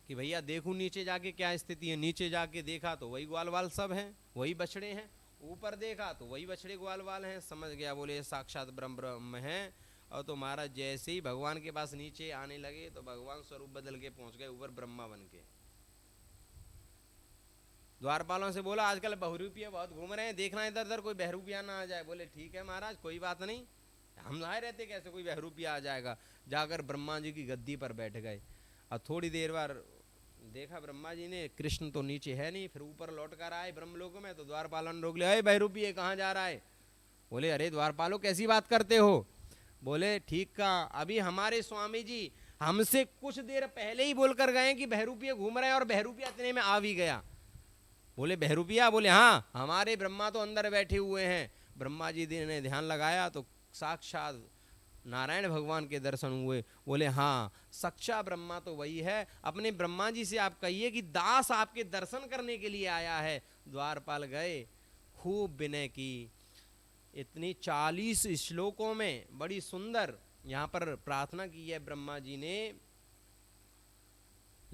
कि भैया देखूं नीचे जाके क्या स्थिति है। नीचे जाके देखा तो वही ग्वाल वाल सब हैं, वही बछड़े हैं। ऊपर देखा तो वही बछड़े ग्वाल वाल हैं। समझ गया, बोले साक्षात ब्रह्म हैं। और तो महाराज जैसे ही भगवान के पास नीचे आने लगे तो भगवान स्वरूप बदल के पहुंच गए ऊपर ब्रह्मा बन के। द्वारपालों से बोला आजकल बहरूपिया बहुत घूम रहे हैं, देखना इधर उधर कोई बहरूपिया ना आ जाए। बोले ठीक है महाराज कोई बात नहीं, हम लाए रहते कैसे कोई बहरूपिया आ जाएगा। जाकर ब्रह्मा जी की गद्दी पर बैठ गए और थोड़ी देर बाद देखा ब्रह्मा जी ने कृष्ण तो नीचे है नहीं, फिर ऊपर लौट कर आए ब्रह्मलोक में। तो द्वारपालों ने रोक लिया, अरे बहरूपिये कहाँ जा रहा है। बोले अरे द्वारपालो कैसी बात करते हो। बोले ठीक कहा, अभी हमारे स्वामी जी हमसे कुछ देर पहले ही बोलकर गए कि बहरूपिया घूम रहे हैं और बहरूपिया इतने में आ भी गया। बोले बहरूपिया, बोले हाँ हमारे ब्रह्मा तो अंदर बैठे हुए हैं। ब्रह्मा जी ने ध्यान लगाया तो साक्षात नारायण भगवान के दर्शन हुए। बोले हाँ सच्चा ब्रह्मा तो वही है। अपने ब्रह्मा जी से आप कहिए कि दास आपके दर्शन करने के लिए आया है। द्वारपाल गए, खूब विनय की, इतनी 40 श्लोकों में बड़ी सुंदर यहाँ पर प्रार्थना की है ब्रह्मा जी ने।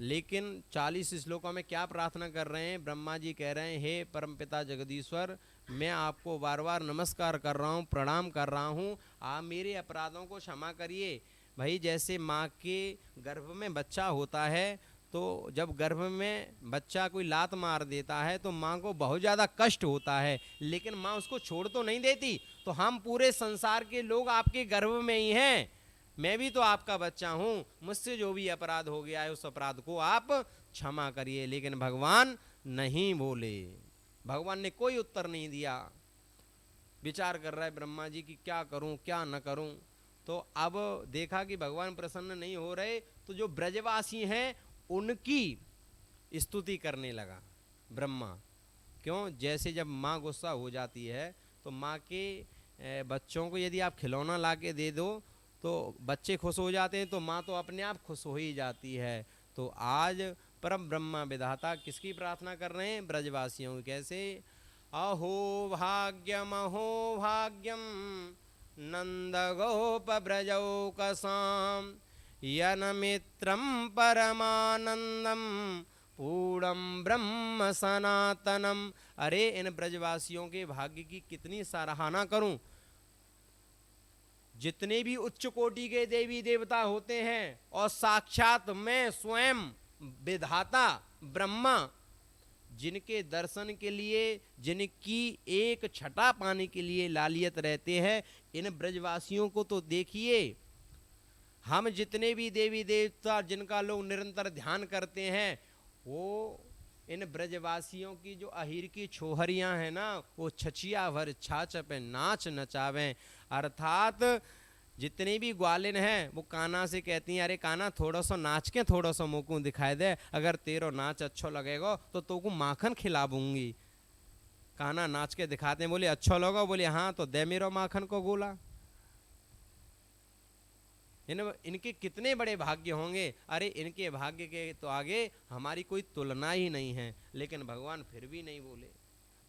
लेकिन 40 श्लोकों में क्या प्रार्थना कर रहे हैं ब्रह्मा जी, कह रहे हैं हे परमपिता जगदीश्वर, मैं आपको बार बार नमस्कार कर रहा हूँ, प्रणाम कर रहा हूँ, आप मेरे अपराधों को क्षमा करिए। भाई जैसे माँ के गर्भ में बच्चा होता है तो जब गर्भ में बच्चा कोई लात मार देता है तो माँ को बहुत ज़्यादा कष्ट होता है, लेकिन माँ उसको छोड़ तो नहीं देती। तो हम पूरे संसार के लोग आपके गर्भ में ही हैं, मैं भी तो आपका बच्चा हूँ, मुझसे जो भी अपराध हो गया है उस अपराध को आप क्षमा करिए। लेकिन भगवान नहीं बोले, भगवान ने कोई उत्तर नहीं दिया। विचार कर रहा है ब्रह्मा जी कि क्या करूं क्या न करूं। तो अब देखा कि भगवान प्रसन्न नहीं हो रहे तो जो ब्रजवासी हैं उनकी स्तुति करने लगा ब्रह्मा। क्यों, जैसे जब माँ गुस्सा हो जाती है तो माँ के बच्चों को यदि आप खिलौना ला के दे दो तो बच्चे खुश हो जाते हैं, तो माँ तो अपने आप खुश हो ही जाती है। तो आज परम ब्रह्मा विधाता किसकी प्रार्थना कर रहे हैं, ब्रजवासियों की। कैसे, अहो भाग्यम नंद गोप ब्रजौकसाम यनमित्रम परमानंदम पूर्णम ब्रह्म सनातनम। अरे इन ब्रजवासियों के भाग्य की कितनी सराहना करूं। जितने भी उच्च कोटि के देवी देवता होते हैं और साक्षात मैं स्वयं विधाता ब्रह्मा जिनके दर्शन के लिए, जिनकी एक छटा पाने के लिए लालियत रहते हैं, इन ब्रजवासियों को तो देखिए। हम जितने भी देवी देवता जिनका लोग निरंतर ध्यान करते हैं, वो इन ब्रजवासियों की जो अहिर की छोहरियां हैं ना, वो छछिया भर छाछ पे नाच नचावें। अर्थात जितनी भी ग्वालिन हैं वो कान्हा से कहती हैं, अरे कान्हा थोड़ा सा नाच के थोड़ा सा मुँह दिखाई दे, अगर तेरो नाच अच्छो लगेगा तो तुमको माखन खिलाऊंगी। कान्हा नाच के दिखाते हैं, बोले अच्छा लगा, बोले हाँ तो दे मेरो माखन को गोला। इनके कितने बड़े भाग्य होंगे। अरे इनके भाग्य के तो आगे हमारी कोई तुलना ही नहीं है, लेकिन भगवान फिर भी नहीं बोले।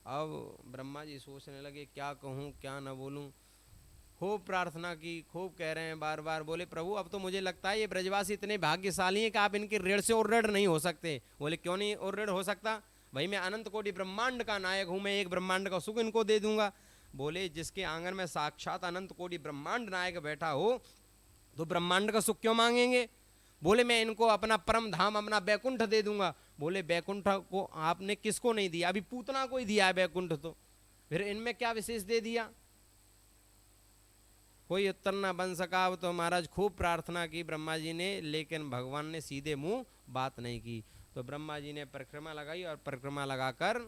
अब ब्रह्मा जी सोचने लगे क्या कहूँ क्या न बोलूँ। खूब प्रार्थना की, खूब कह रहे हैं बार बार। बोले प्रभु अब तो मुझे लगता है ये ब्रजवासी इतने भाग्यशाली हैं कि आप इनके ऋण से और ऋण नहीं हो सकते। बोले क्यों नहीं और ऋण हो सकता, भाई मैं अनंत कोटि ब्रह्मांड का नायक हूँ, मैं एक ब्रह्मांड का सुख इनको दे दूंगा। बोले जिसके आंगन में साक्षात अनंत कोटि ब्रह्मांड नायक बैठा हो तो ब्रह्मांड का सुख क्यों मांगेंगे। बोले मैं इनको अपना परम धाम, अपना बैकुंठ दे दूंगा। बोले बैकुंठ को आपने किसको नहीं दिया, अभी पूतना को ही दिया है बैकुंठ, तो फिर इनमें क्या विशेष दे दिया। कोई उत्तर ना बन सका। तो महाराज खूब प्रार्थना की ब्रह्मा जी ने, लेकिन भगवान ने सीधे मुंह बात नहीं की। तो ब्रह्मा जी ने परिक्रमा लगाई और परिक्रमा लगाकर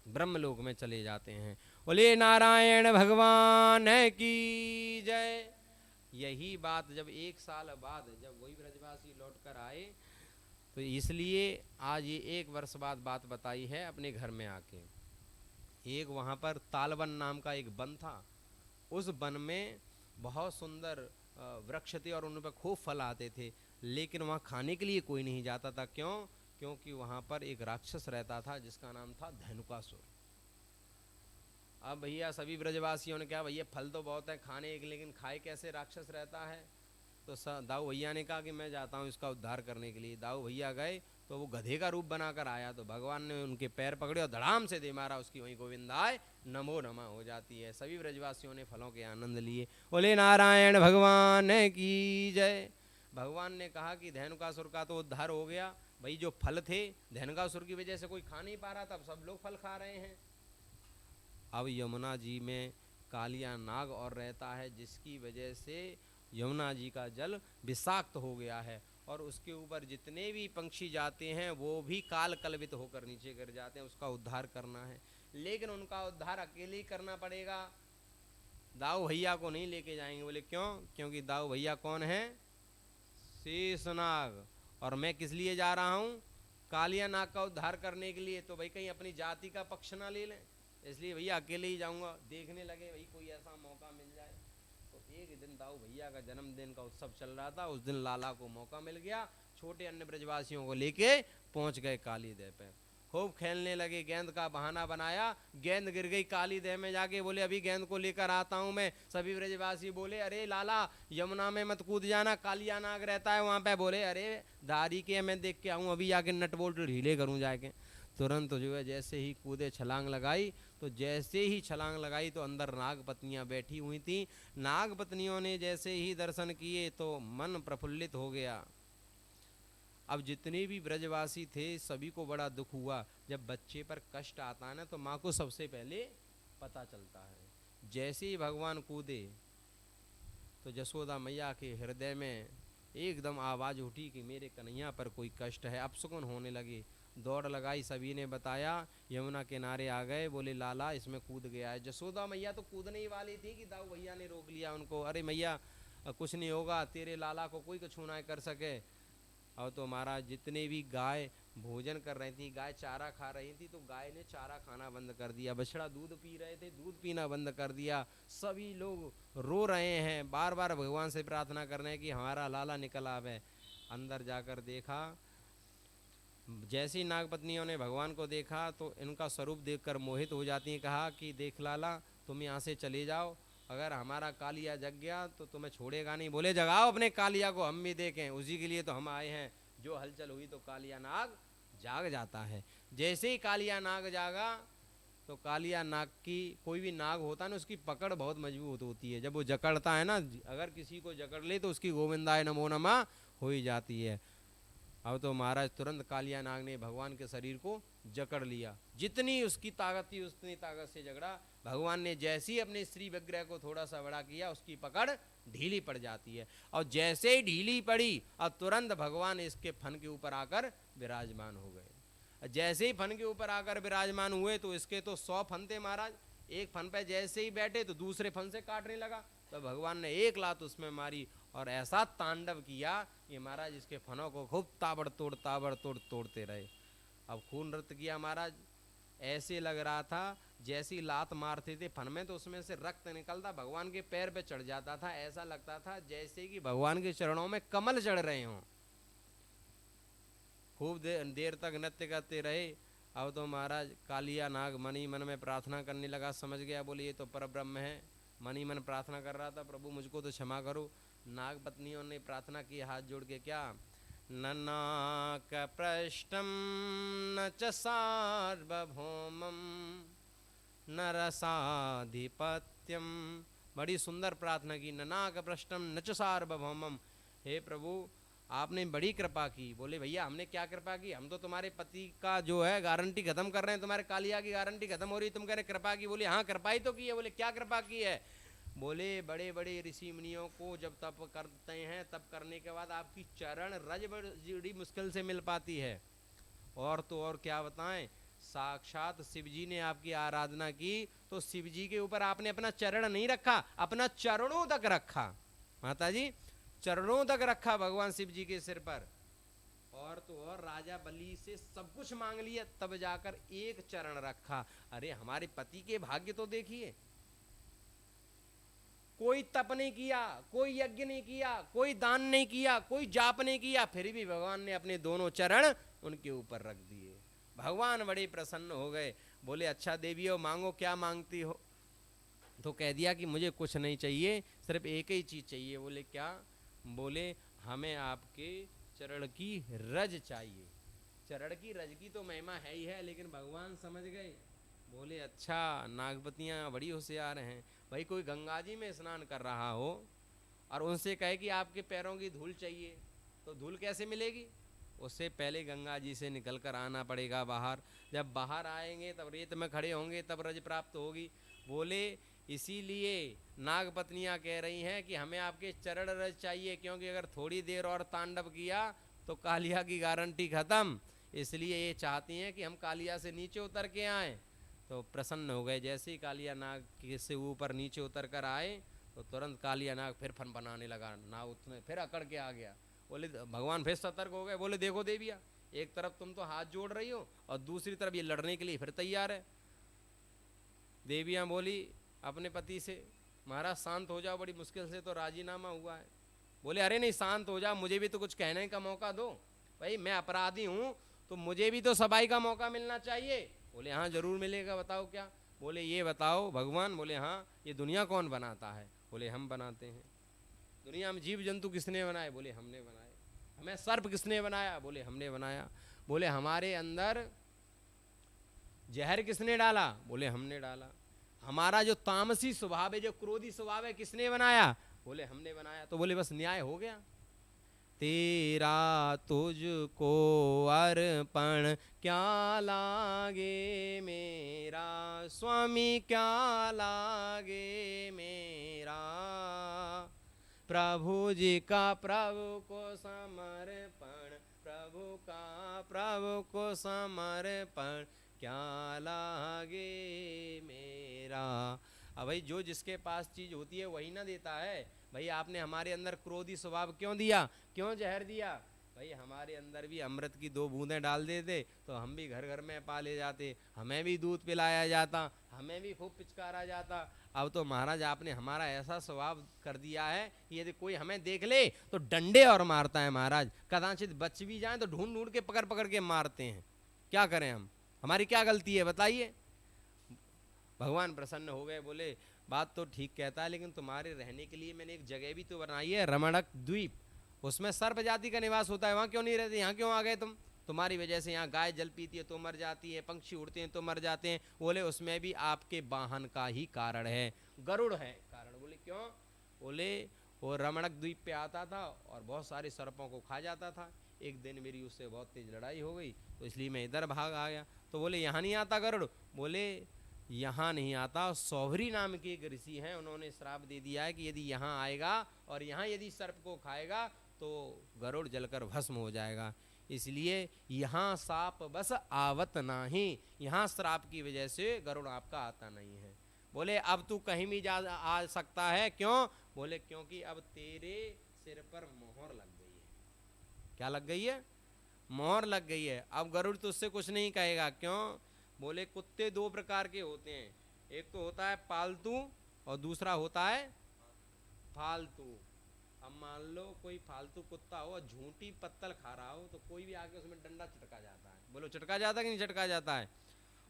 ब्रह्मलोक में चले जाते हैं। बोले नारायण भगवान की जय। यही बात जब 1 साल बाद जब वही ब्रजवासी लौट कर आए तो इसलिए आज ये 1 वर्ष बाद बात बताई है अपने घर में आके। एक वहाँ पर तालवन नाम का एक वन था, उस वन में बहुत सुंदर वृक्ष थे और उन पर खूब फल आते थे, लेकिन वहाँ खाने के लिए कोई नहीं जाता था। क्यों, क्योंकि वहाँ पर एक राक्षस रहता था जिसका नाम था धेनुकासुर। अब भैया सभी ब्रजवासियों ने क्या, भैया फल तो बहुत है खाने एक, लेकिन खाए कैसे, राक्षस रहता है। तो दाऊ भैया ने कहा कि मैं जाता हूँ इसका उद्धार करने के लिए। दाऊ भैया गए तो तो वो गधे का रूप बनाकर आया, तो भगवान ने उनके पैर पकड़े और धड़ाम से दे मारा, उसकी वहीं गोविंदाय नमो नमः हो जाती है। सभी ब्रजवासियों ने फलों के आनंद लिए। बोले नारायण भगवान की जय। भगवान ने कहा कि धेनुकासुर का तो उद्धार हो गया भाई, जो फल थे धेनुकासुर की वजह से कोई खा नहीं पा रहा था, अब सब लोग फल खा रहे हैं। अब यमुना जी में कालिया नाग और रहता है, जिसकी वजह से यमुना जी का जल विषाक्त हो गया है, और उसके ऊपर जितने भी पंछी जाते हैं वो भी काल कलवित होकर नीचे गिर जाते हैं। उसका उद्धार करना है, लेकिन उनका उद्धार अकेले ही करना पड़ेगा, दाऊ भैया को नहीं लेके जाएंगे। बोले क्यों? क्योंकि दाऊ भैया कौन है? शेषनाग। और मैं किस लिए जा रहा हूँ? कालिया नाग का उद्धार करने के लिए। तो भाई कहीं अपनी जाति का पक्ष ना ले लें, इसलिए भैया अकेले ही जाऊंगा। देखने लगे भाई कोई ऐसा मौका मिल जाए। तो एक दिन दाऊ भैया का जन्मदिन का उत्सव चल रहा था, उस दिन लाला को मौका मिल गया, छोटे अन्य ब्रजवासियों को लेके पहुंच गए काली देह पे, खूब खेलने लगे, गेंद का बहाना बनाया, गेंद गिर गई काली देह में जाके। बोले अभी गेंद को लेकर आता हूं मैं। सभी ब्रजवासी बोले अरे लाला यमुना में मत कूद जाना, कालिया नाग रहता है वहां पे। बोले अरे दारी के मैं देख के आऊं, अभी जाके नट बोल्ट ढीले करूं जाके। तुरंत जो है जैसे ही कूदे छलांग लगाई, तो जैसे ही छलांग लगाई तो अंदर नाग पत्नियां बैठी हुई थी। नाग पत्नियों ने जैसे ही दर्शन किए तो मन प्रफुल्लित हो गया। अब जितने भी ब्रजवासी थे सभी को बड़ा दुख हुआ। जब बच्चे पर कष्ट आता है ना तो माँ को सबसे पहले पता चलता है। जैसे ही भगवान कूदे तो यशोदा मैया के हृदय में एकदम आवाज़ उठी कि मेरे कन्हैया पर कोई कष्ट है। अपशकुन होने लगे, दौड़ लगाई, सभी ने बताया, यमुना किनारे आ गए। बोले लाला इसमें कूद गया है। यशोदा मैया तो कूदने ही वाली थी कि दाऊ भैया ने रोक लिया उनको। अरे मैया कुछ नहीं होगा, तेरे लाला को कोई कछु ना कर सके। और तो महाराज जितने भी गाय भोजन कर रही थी, गाय चारा खा रही थी, तो गाय ने चारा खाना बंद कर दिया। बछड़ा दूध पी रहे थे, दूध पीना बंद कर दिया। सभी लोग रो रहे हैं, बार बार भगवान से प्रार्थना कर रहे हैं कि हमारा लाला निकल आवे। अंदर जाकर देखा, जैसी नागपत्नियों ने भगवान को देखा तो इनका स्वरूप देखकर मोहित हो जाती हैं। कहा कि देख लाला तुम यहाँ से चले जाओ, अगर हमारा कालिया जग गया तो तुम्हें छोड़ेगा नहीं। बोले जगाओ अपने कालिया को, हम भी देखें, उसी के लिए तो हम आए हैं। जो हलचल हुई तो कालिया नाग जाग जाता है। जैसे ही कालिया नाग जागा तो कालिया नाग की, कोई भी नाग होता है ना उसकी पकड़ बहुत मजबूत होती है। जब वो जकड़ता है ना, अगर किसी को जकड़ ले तो उसकी गोविंदाय नमो नमः हो ही जाती है। अब तो महाराज तुरंत कालिया नाग ने भगवान के शरीर को जकड़ लिया, जितनी उसकी ताकत थी उतनी ताकत से झगड़ा। भगवान ने जैसे ही अपने श्री विग्रह को थोड़ा सा बड़ा किया, उसकी पकड़ ढीली पड़ जाती है। और जैसे ही ढीली पड़ी और तुरंत भगवान इसके फन के ऊपर आकर विराजमान हो गए। जैसे ही फन के ऊपर आकर विराजमान हुए तो इसके तो 100 फन थे महाराज। एक फन पे जैसे ही बैठे तो दूसरे फन से काटने लगा, तो भगवान ने एक लात उसमें मारी और ऐसा तांडव किया कि महाराज इसके फनों को खूब ताबड़तोड़ तोड़ते रहे। अब खून नृत्य किया महाराज, ऐसे लग रहा था जैसी लात मारते थे फन में तो उसमें से रक्त निकलता, भगवान के पैर पे चढ़ जाता था। ऐसा लगता था जैसे कि भगवान के चरणों में कमल चढ़ रहे हों। खूब देर तक नृत्य करते रहे। अब तो महाराज कालिया नाग मनी मन में प्रार्थना करने लगा, समझ गया, बोले ये तो परब्रह्म है। मनी मन प्रार्थना कर रहा था, प्रभु मुझको तो क्षमा करो। नाग पत्नियों ने प्रार्थना की हाथ जोड़ के, क्या ननाक पृष्ठम न च सार्वभौमम न रसाधिपत्यम। बड़ी सुंदर प्रार्थना की, ननाक पृष्ठम न च सार्वभौमम। हे प्रभु आपने बड़ी कृपा की। बोले भैया हमने क्या कृपा की, हम तो तुम्हारे पति का जो है गारंटी खत्म कर रहे हैं, तुम्हारे कालिया की गारंटी खत्म हो रही, तुम कह रहे कृपा की। बोले हाँ कृपा ही तो की है। बोले क्या कृपा की है? बोले बड़े बड़े ऋषि मुनियों को जब तप करते हैं, तप करने के बाद आपकी चरण रज बड़ी मुश्किल से मिल पाती है। और तो और क्या बताएं, साक्षात शिव जी ने आपकी आराधना की तो शिव जी के ऊपर आपने अपना चरण नहीं रखा, अपना चरणों तक रखा। माता जी चरणों तक रखा भगवान शिव जी के सिर पर। और तो और राजा बलि से सब कुछ मांग लिया, तब जाकर एक चरण रखा। अरे हमारे पति के भाग्य तो देखिए, कोई तप नहीं किया, कोई यज्ञ नहीं किया, कोई दान नहीं किया, कोई जाप नहीं किया, फिर भी भगवान ने अपने दोनों चरण उनके ऊपर रख दिए। भगवान बड़े प्रसन्न हो गए। बोले अच्छा देवियों मांगो, क्या मांगती हो? तो कह दिया कि मुझे कुछ नहीं चाहिए, सिर्फ एक ही चीज चाहिए। बोले क्या? बोले हमें आपके चरण की रज चाहिए। चरण की रज की तो महिमा है ही है, लेकिन भगवान समझ गए। बोले अच्छा नागपतियाँ बड़ी होशियार हैं। भाई कोई गंगा जी में स्नान कर रहा हो और उनसे कहे कि आपके पैरों की धूल चाहिए, तो धूल कैसे मिलेगी? उससे पहले गंगा जी से निकल कर आना पड़ेगा बाहर। जब बाहर आएंगे तब रेत में खड़े होंगे, तब रज प्राप्त होगी। बोले इसीलिए नागपत्नियाँ कह रही हैं कि हमें आपके चरण रज चाहिए, क्योंकि अगर थोड़ी देर और तांडव किया तो कालिया की गारंटी खत्म। इसलिए ये चाहती हैं कि हम कालिया से नीचे उतर के आएँ। तो प्रसन्न हो गए। जैसे ही कालिया नाग से ऊपर नीचे उतर कर आए तो तुरंत कालिया नाग फिर फन बनाने लगा, नाग उतने फिर अकड़ के आ गया। बोले भगवान फिर सतर्क हो गए। बोले देखो देविया, एक तरफ तुम तो हाथ जोड़ रही हो और दूसरी तरफ ये लड़ने के लिए फिर तैयार है। देवियाँ बोली अपने पति से, महाराज शांत हो जाओ, बड़ी मुश्किल से तो राजीनामा हुआ है। बोले अरे नहीं शांत हो जाओ, मुझे भी तो कुछ कहने का मौका दो। भाई मैं अपराधी हूँ तो मुझे भी तो सफाई का मौका मिलना चाहिए। बोले हाँ जरूर मिलेगा, बताओ क्या? बोले ये बताओ भगवान। बोले हाँ, ये दुनिया कौन बनाता है? बोले हम बनाते हैं। दुनिया में जीव जंतु किसने बनाए? बोले हमने बनाए। हमें सर्प किसने बनाया? बोले हमने बनाया। बोले हमारे अंदर जहर किसने डाला? बोले हमने डाला। हमारा जो तामसी स्वभाव है, जो क्रोधी स्वभाव है, किसने बनाया? बोले हमने बनाया। तो बोले बस न्याय हो गया। तेरा तुझको अर्पण क्या लागे मेरा स्वामी, क्या लागे मेरा प्रभु जी का प्रभु को समर्पण, प्रभु का प्रभु को समर्पण क्या लागे मेरा। अब भाई जो जिसके पास चीज होती है वही ना देता है। भाई आपने हमारे अंदर क्रोधी स्वभाव क्यों दिया, क्यों जहर दिया? भाई हमारे अंदर भी अमृत की 2 बूंदें डाल देते तो हम भी घर घर में पाले जाते, हमें भी दूध पिलाया जाता, हमें भी खूब पिचकारा जाता। अब तो महाराज आपने हमारा ऐसा स्वभाव कर दिया है कि यदि कोई हमें देख ले तो डंडे और मारता है महाराज। कदाचित बच भी जाए तो ढूंढ ढूंढ के पकड़ पकड़ के मारते हैं। क्या करें हम, हमारी क्या गलती है बताइए? भगवान प्रसन्न हो गए। बोले बात तो ठीक कहता है, लेकिन तुम्हारे रहने के लिए मैंने एक जगह भी तो बनाई है, रमणक द्वीप। उसमें सर्प जाति का निवास होता है, वहाँ क्यों नहीं रहते? यहाँ क्यों आ गए तुम? तुम्हारी वजह से यहाँ गाय जल पीती है तो मर जाती है, पंक्षी उड़ते हैं तो मर जाते हैं। बोले उसमें भी आपके वाहन का ही कारण है, गरुड़ है कारण। बोले क्यों? बोले वो रमणक द्वीप पे आता था और बहुत सारे सर्पों को खा जाता था। एक दिन मेरी उससे बहुत तेज लड़ाई हो गई तो इसलिए मैं इधर भाग आ गया। तो बोले यहाँ नहीं आता गरुड़? बोले यहाँ नहीं आता। सौभरी नाम के एक ऋषि हैं, उन्होंने श्राप दे दिया है कि यदि यहाँ आएगा और यहाँ यदि सर्प को खाएगा तो गरुड़ जलकर भस्म हो जाएगा। इसलिए यहाँ साप बस आवत नहीं, यहाँ श्राप की वजह से गरुड़ आपका आता नहीं है। बोले अब तू कहीं भी जा आ सकता है, क्यों? बोले क्योंकि अब तेरे सिर पर मोहर लग गई है। क्या लग गई है? मोहर लग गई है। अब गरुड़ तुझसे कुछ नहीं कहेगा। क्यों? बोले कुत्ते 2 प्रकार के होते हैं, एक तो होता है पालतू और दूसरा होता है फालतू। अब मान लो कोई फालतू कुत्ता हो और झूठी पत्तल खा रहा हो तो कोई भी आके उसमें डंडा चटका जाता है। बोलो चटका जाता है कि नहीं चटका जाता है?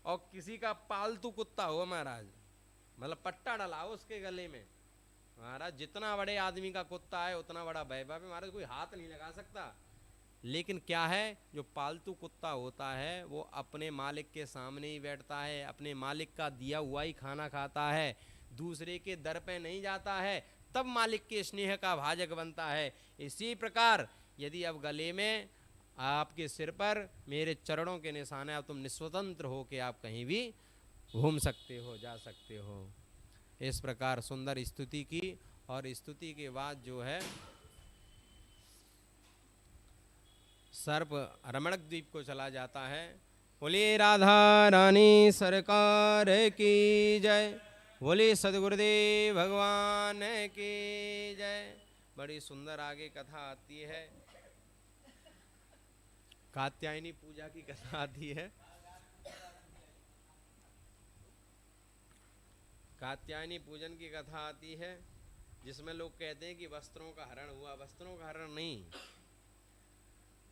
और किसी का पालतू कुत्ता हो महाराज, मतलब पट्टा डाला हो उसके गले में, महाराज जितना बड़े आदमी का कुत्ता है उतना बड़ा वैभव है महाराज, कोई हाथ नहीं लगा सकता। लेकिन क्या है, जो पालतू कुत्ता होता है वो अपने मालिक के सामने ही बैठता है, अपने मालिक का दिया हुआ ही खाना खाता है, दूसरे के दर पे नहीं जाता है, तब मालिक के स्नेह का भाजक बनता है। इसी प्रकार यदि अब गले में आपके सिर पर मेरे चरणों के निशान है, अब तुम निस्वतंत्र हो के आप कहीं भी घूम सकते हो, जा सकते हो। इस प्रकार सुंदर स्तुति की और स्तुति के बाद जो है सर्प रमणक द्वीप को चला जाता है। बोलिए राधा रानी सरकार की जय, बोलिए सदगुरुदेव भगवान की जय। बड़ी सुंदर आगे कथा आती है, कात्यायनी पूजा की कथा आती है। कात्यायनी पूजन की कथा आती है जिसमें लोग कहते हैं कि वस्त्रों का हरण हुआ। वस्त्रों का हरण नहीं,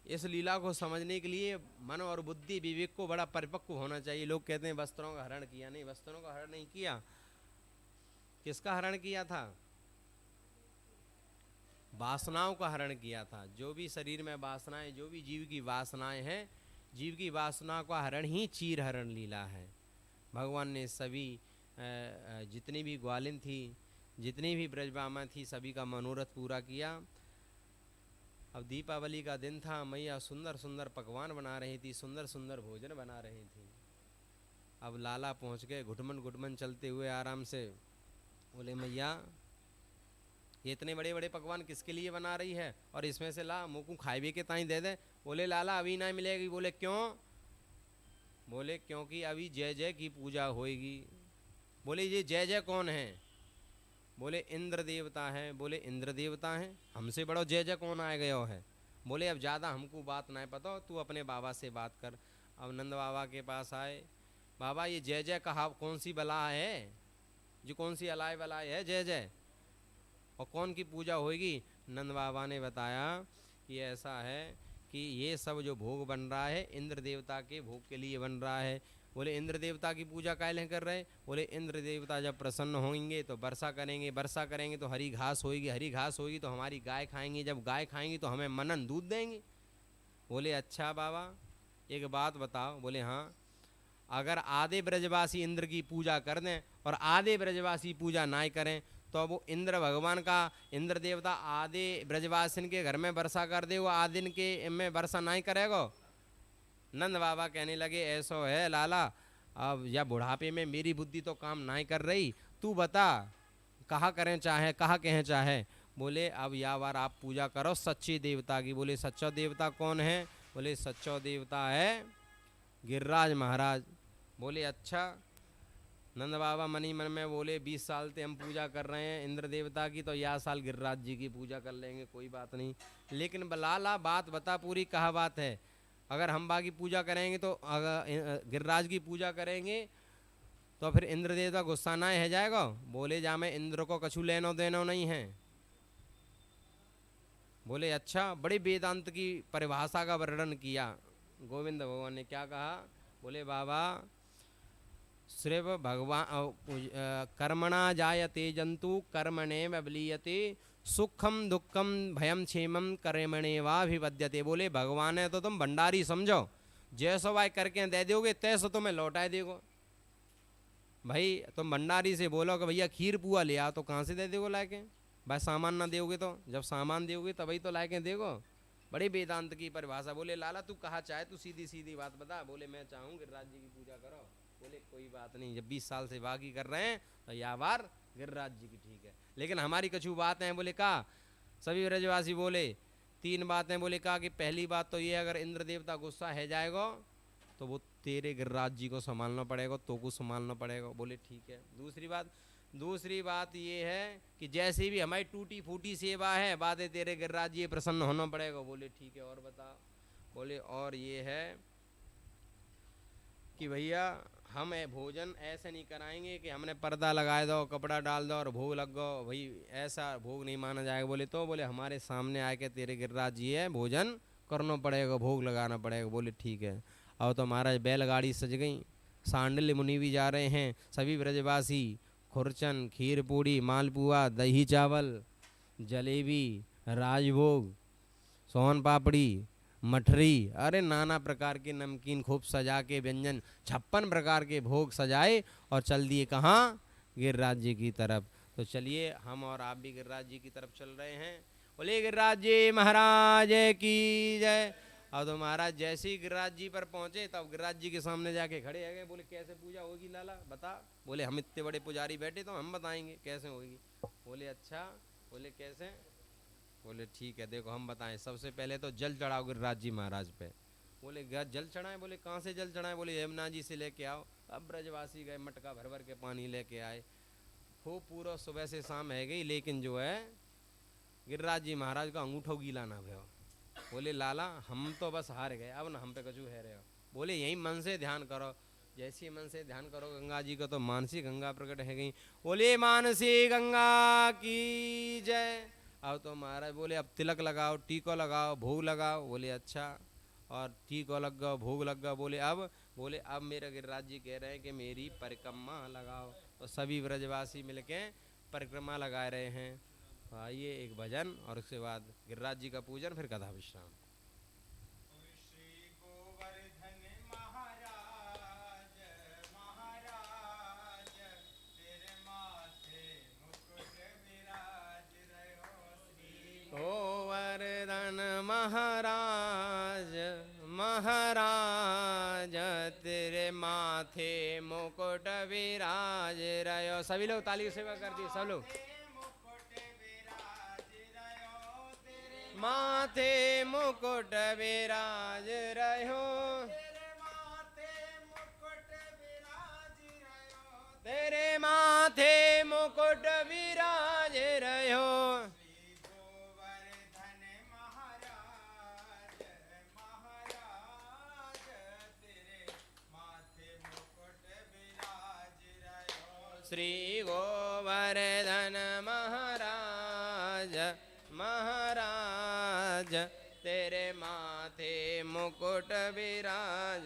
इस लीला को समझने के लिए मन और बुद्धि विवेक को बड़ा परिपक्व होना चाहिए। लोग कहते हैं वस्त्रों का हरण किया, नहीं, वस्त्रों का हरण नहीं किया। किसका हरण किया था? वासनाओं का हरण किया था। जो भी शरीर में वासनाएं, जो भी जीव की वासनाएं हैं, जीव की वासना का हरण ही चीर हरण लीला है। भगवान ने सभी जितनी भी ग्वालिन थी, जितनी भी ब्रजबामा थी, सभी का मनोरथ पूरा किया। अब दीपावली का दिन था, मैया सुंदर सुंदर पकवान बना रही थी, सुंदर सुंदर भोजन बना रही थी। अब लाला पहुंच गए घुटमन घुटमन चलते हुए आराम से। बोले मैया ये इतने बड़े बड़े पकवान किसके लिए बना रही है, और इसमें से ला मुँह को खाए के ताई दे दे। बोले लाला अभी ना मिलेगी। बोले क्यों? बोले क्योंकि अभी जय जय की पूजा होएगी। बोले ये जय जय कौन है? बोले इंद्र देवता है। बोले इंद्र देवता है, हमसे बड़ो जय जय कौन आ गया है? बोले अब ज़्यादा हमको बात नहीं पता, तू अपने बाबा से बात कर। अब नंद बाबा के पास आए। बाबा ये जय जय कहा कौन सी बला है, जो कौन सी अलाय बलाय है जय जय, और कौन की पूजा होगी? नंद बाबा ने बताया कि ऐसा है कि ये सब जो भोग बन रहा है इंद्र देवता के भोग के लिए बन रहा है। बोले इंद्र देवता की पूजा काहे कर रहे? बोले इंद्र देवता जब प्रसन्न होंगे तो वर्षा करेंगे, वर्षा करेंगे तो हरी घास होगी, हरी घास होगी तो हमारी गाय खाएंगी, जब गाय खाएंगी तो हमें मनन दूध देंगे। बोले अच्छा बाबा एक बात बताओ। बोले हाँ, अगर आधे ब्रजवासी इंद्र की पूजा कर दें और आधे ब्रजवासी पूजा ना करें तो वो इंद्र भगवान का, इंद्र देवता आधे ब्रजवासिन के घर में वर्षा कर दे, वो आधे के में वर्षा नहीं करेगा। नंद बाबा कहने लगे ऐसो है लाला, अब या बुढ़ापे में मेरी बुद्धि तो काम नहीं कर रही, तू बता कहा करें चाहे, कहा कहें चाहे। बोले अब या बार आप पूजा करो सच्चे देवता की। बोले सच्चा देवता कौन है? बोले सच्चा देवता है गिरिराज महाराज। बोले अच्छा। नंद बाबा मनी मन में बोले 20 साल से हम पूजा कर रहे हैं इंद्र देवता की, तो यह साल गिरिराज जी की पूजा कर लेंगे, कोई बात नहीं। लेकिन लाला बात बता पूरी, कहा बात है? अगर हम बाकी पूजा करेंगे तो अगर गिरिराज की पूजा करेंगे तो फिर इंद्र देवता गुस्सा ना है जाएगा। बोले जा मैं इंद्र को कछु लेनो देनो नहीं है। बोले अच्छा। बड़े वेदांत की परिभाषा का वर्णन किया गोविंद भगवान ने। क्या कहा? बोले बाबा सिर्फ भगवान कर्मणा जायते जंतु कर्मणे बलीयते, सुखम दुखम भयम क्षेमम कर्मणे वाभिपद्यते। बोले भगवान है तो तुम भंडारी समझो, जैसो भाई करके दे दोगे तैसो तुम्हें लौटाए देगो। भाई तुम भंडारी से बोलो कि भैया खीर पुआ ले आओ, तो कहाँ से दे दोगे लाके? भाई सामान ना दोगे तो, जब सामान दोगे तभी तो लाके देगो। बड़े वेदांत की परिभाषा। बोले लाला तू कहा चाहे, तू सीधी सीधी बात बता। बोले मैं चाहूँ गिरिराज जी की पूजा करो। बोले कोई बात नहीं, जब 20 साल से बाकी कर रहे हैं तो या बार गिरिराज जी की ठीक है, लेकिन हमारी कछु बात है। बोले कहा? सभी ब्रजवासी बोले 3 बातें। बोले कहा कि पहली बात तो ये, अगर इंद्र देवता गुस्सा है जाएगा तो वो तेरे गिरिराज जी को संभालना पड़ेगा, तो को संभालना पड़ेगा। बोले ठीक है। दूसरी बात ये है कि जैसी भी हमारी टूटी फूटी सेवा है, बातें तेरे गिरिराज जी प्रसन्न होना पड़ेगा। बोले ठीक है, और बता? बोले और ये है कि भैया हम भोजन ऐसे नहीं कराएंगे कि हमने पर्दा लगाए दो, कपड़ा डाल दो और भोग लग गो, भाई ऐसा भोग नहीं माना जाएगा। बोले तो? बोले हमारे सामने आके तेरे गिरिराज जी है भोजन करना पड़ेगा, भोग लगाना पड़ेगा। बोले ठीक है। और तो महाराज बैलगाड़ी सज गई, सांडिल्य मुनि भी जा रहे हैं, सभी ब्रजवासी खुरचन, खीर पूड़ी, मालपुआ, दही चावल, जलेबी, राजभोग, सोन पापड़ी, मठरी, अरे नाना प्रकार के नमकीन खूब सजा के व्यंजन, 56 प्रकार के भोग सजाए और चल दिए कहाँ? गिरिराज जी की तरफ। तो चलिए हम और आप भी गिरिराज जी की तरफ चल रहे हैं। बोले गिरिराज जी महाराज की जय। अब तो महाराज जैसे ही गिरिराज जी पर पहुंचे तब गिरिराज जी के सामने जाके खड़े हो गए। बोले कैसे पूजा होगी लाला बता? बोले हम इतने बड़े पुजारी बैठे तो हम बताएंगे कैसे होगी। बोले अच्छा। बोले कैसे? बोले ठीक है देखो हम बताएं। सबसे पहले तो जल चढ़ाओ गिरिराज जी महाराज पे। बोले जल चढ़ाएं? बोले कहाँ से जल चढ़ाएं? बोले यमुना जी से लेके आओ। अब ब्रजवासी गए, मटका भर भर के पानी लेके आए। खूब पूरा सुबह से शाम है गई, लेकिन जो है गिरिराज जी महाराज का अंगूठो गीला ना भयो। बोले लाला हम तो बस हार गए, अब ना हम पे कछु है रहे हो। बोले यही मन से ध्यान करो। जैसे मन से ध्यान करो गंगा जी का तो मानसी गंगा प्रकट है गई। बोले मानसी गंगा की जय। अब तो महाराज बोले अब तिलक लगाओ, टीको लगाओ, भोग लगाओ। बोले अच्छा। और टीको लग गया, भोग लग गया। बोले अब मेरे गिरिराज जी कह रहे हैं कि मेरी परिक्रमा लगाओ। तो सभी ब्रजवासी मिलके परिक्रमा लगा रहे हैं। आइए एक भजन और उसके बाद गिरिराज जी का पूजन, फिर कथा विश्राम। विराज रहो। सभी लोग ताली की सेवा कर दिए सब लोग। माथे मुकुट विराज रहो, तेरे माथे मुकुट विराज रहो। श्री गोवर्धन महाराज महाराज, तेरे माथे मुकुट विराज।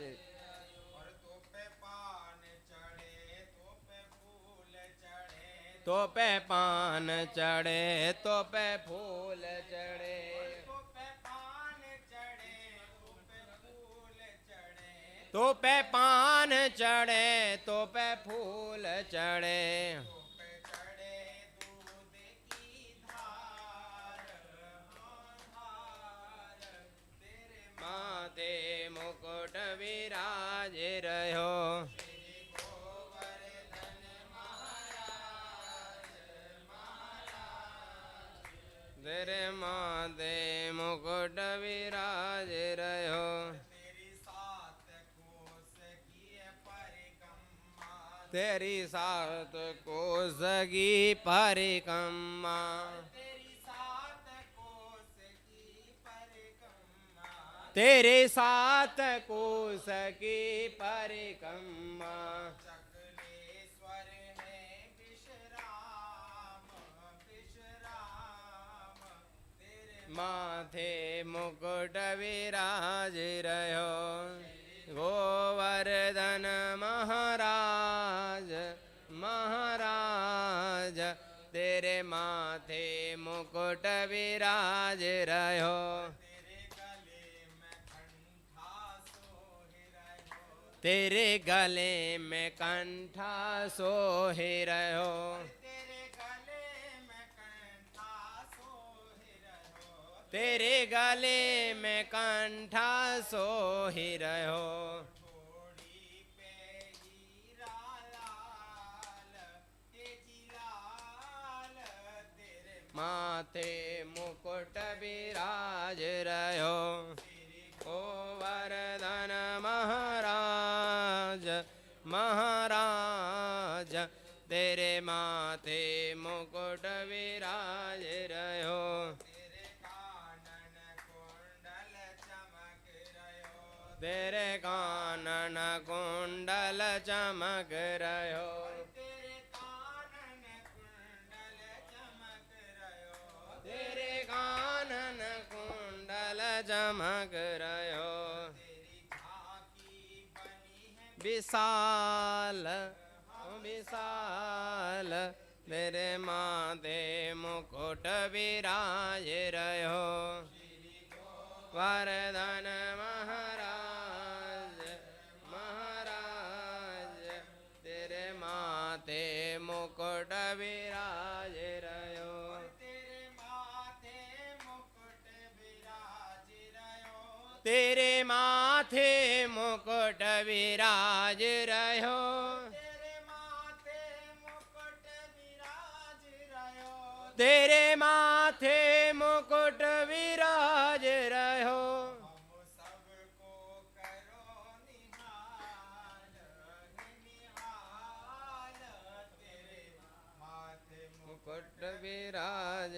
तो पे पान चढ़े, तो पे फूल चढ़े, तो पे पान चढ़े, तो पे फूल चढ़े। माथे मुकुट विराज रहो। तेरे माथे मुकुट विराज रहो। तेरी सात कोस की परिक्रमा, तेरे सात कोस की परिक्रमा। माथे मुकुट विराज रहो। गोवर्धन महाराज महाराज, तेरे माथे मुकुट विराज रहो। तेरे गले में कंठा सोहे रहो। तेरे गले में कंठा सोहे रहो। माथे मुकुट विराज रहो। गोवर्धन महाराज महाराज, तेरे माथे मुकुट विराज रहो। तेरे कानन कुंडल चमक रहो। तेरे कानन कुंडल चमक रहो। विशाल विशाल, तेरे माथे मुकुट विराज रहो। वर्धन महाराज महाराज, तेरे माथे मुकुट विराज रहो। तेरे माथे मुकुट विराज रहो। तेरे माथे मुकुट विराज रहो। मुकुट विराज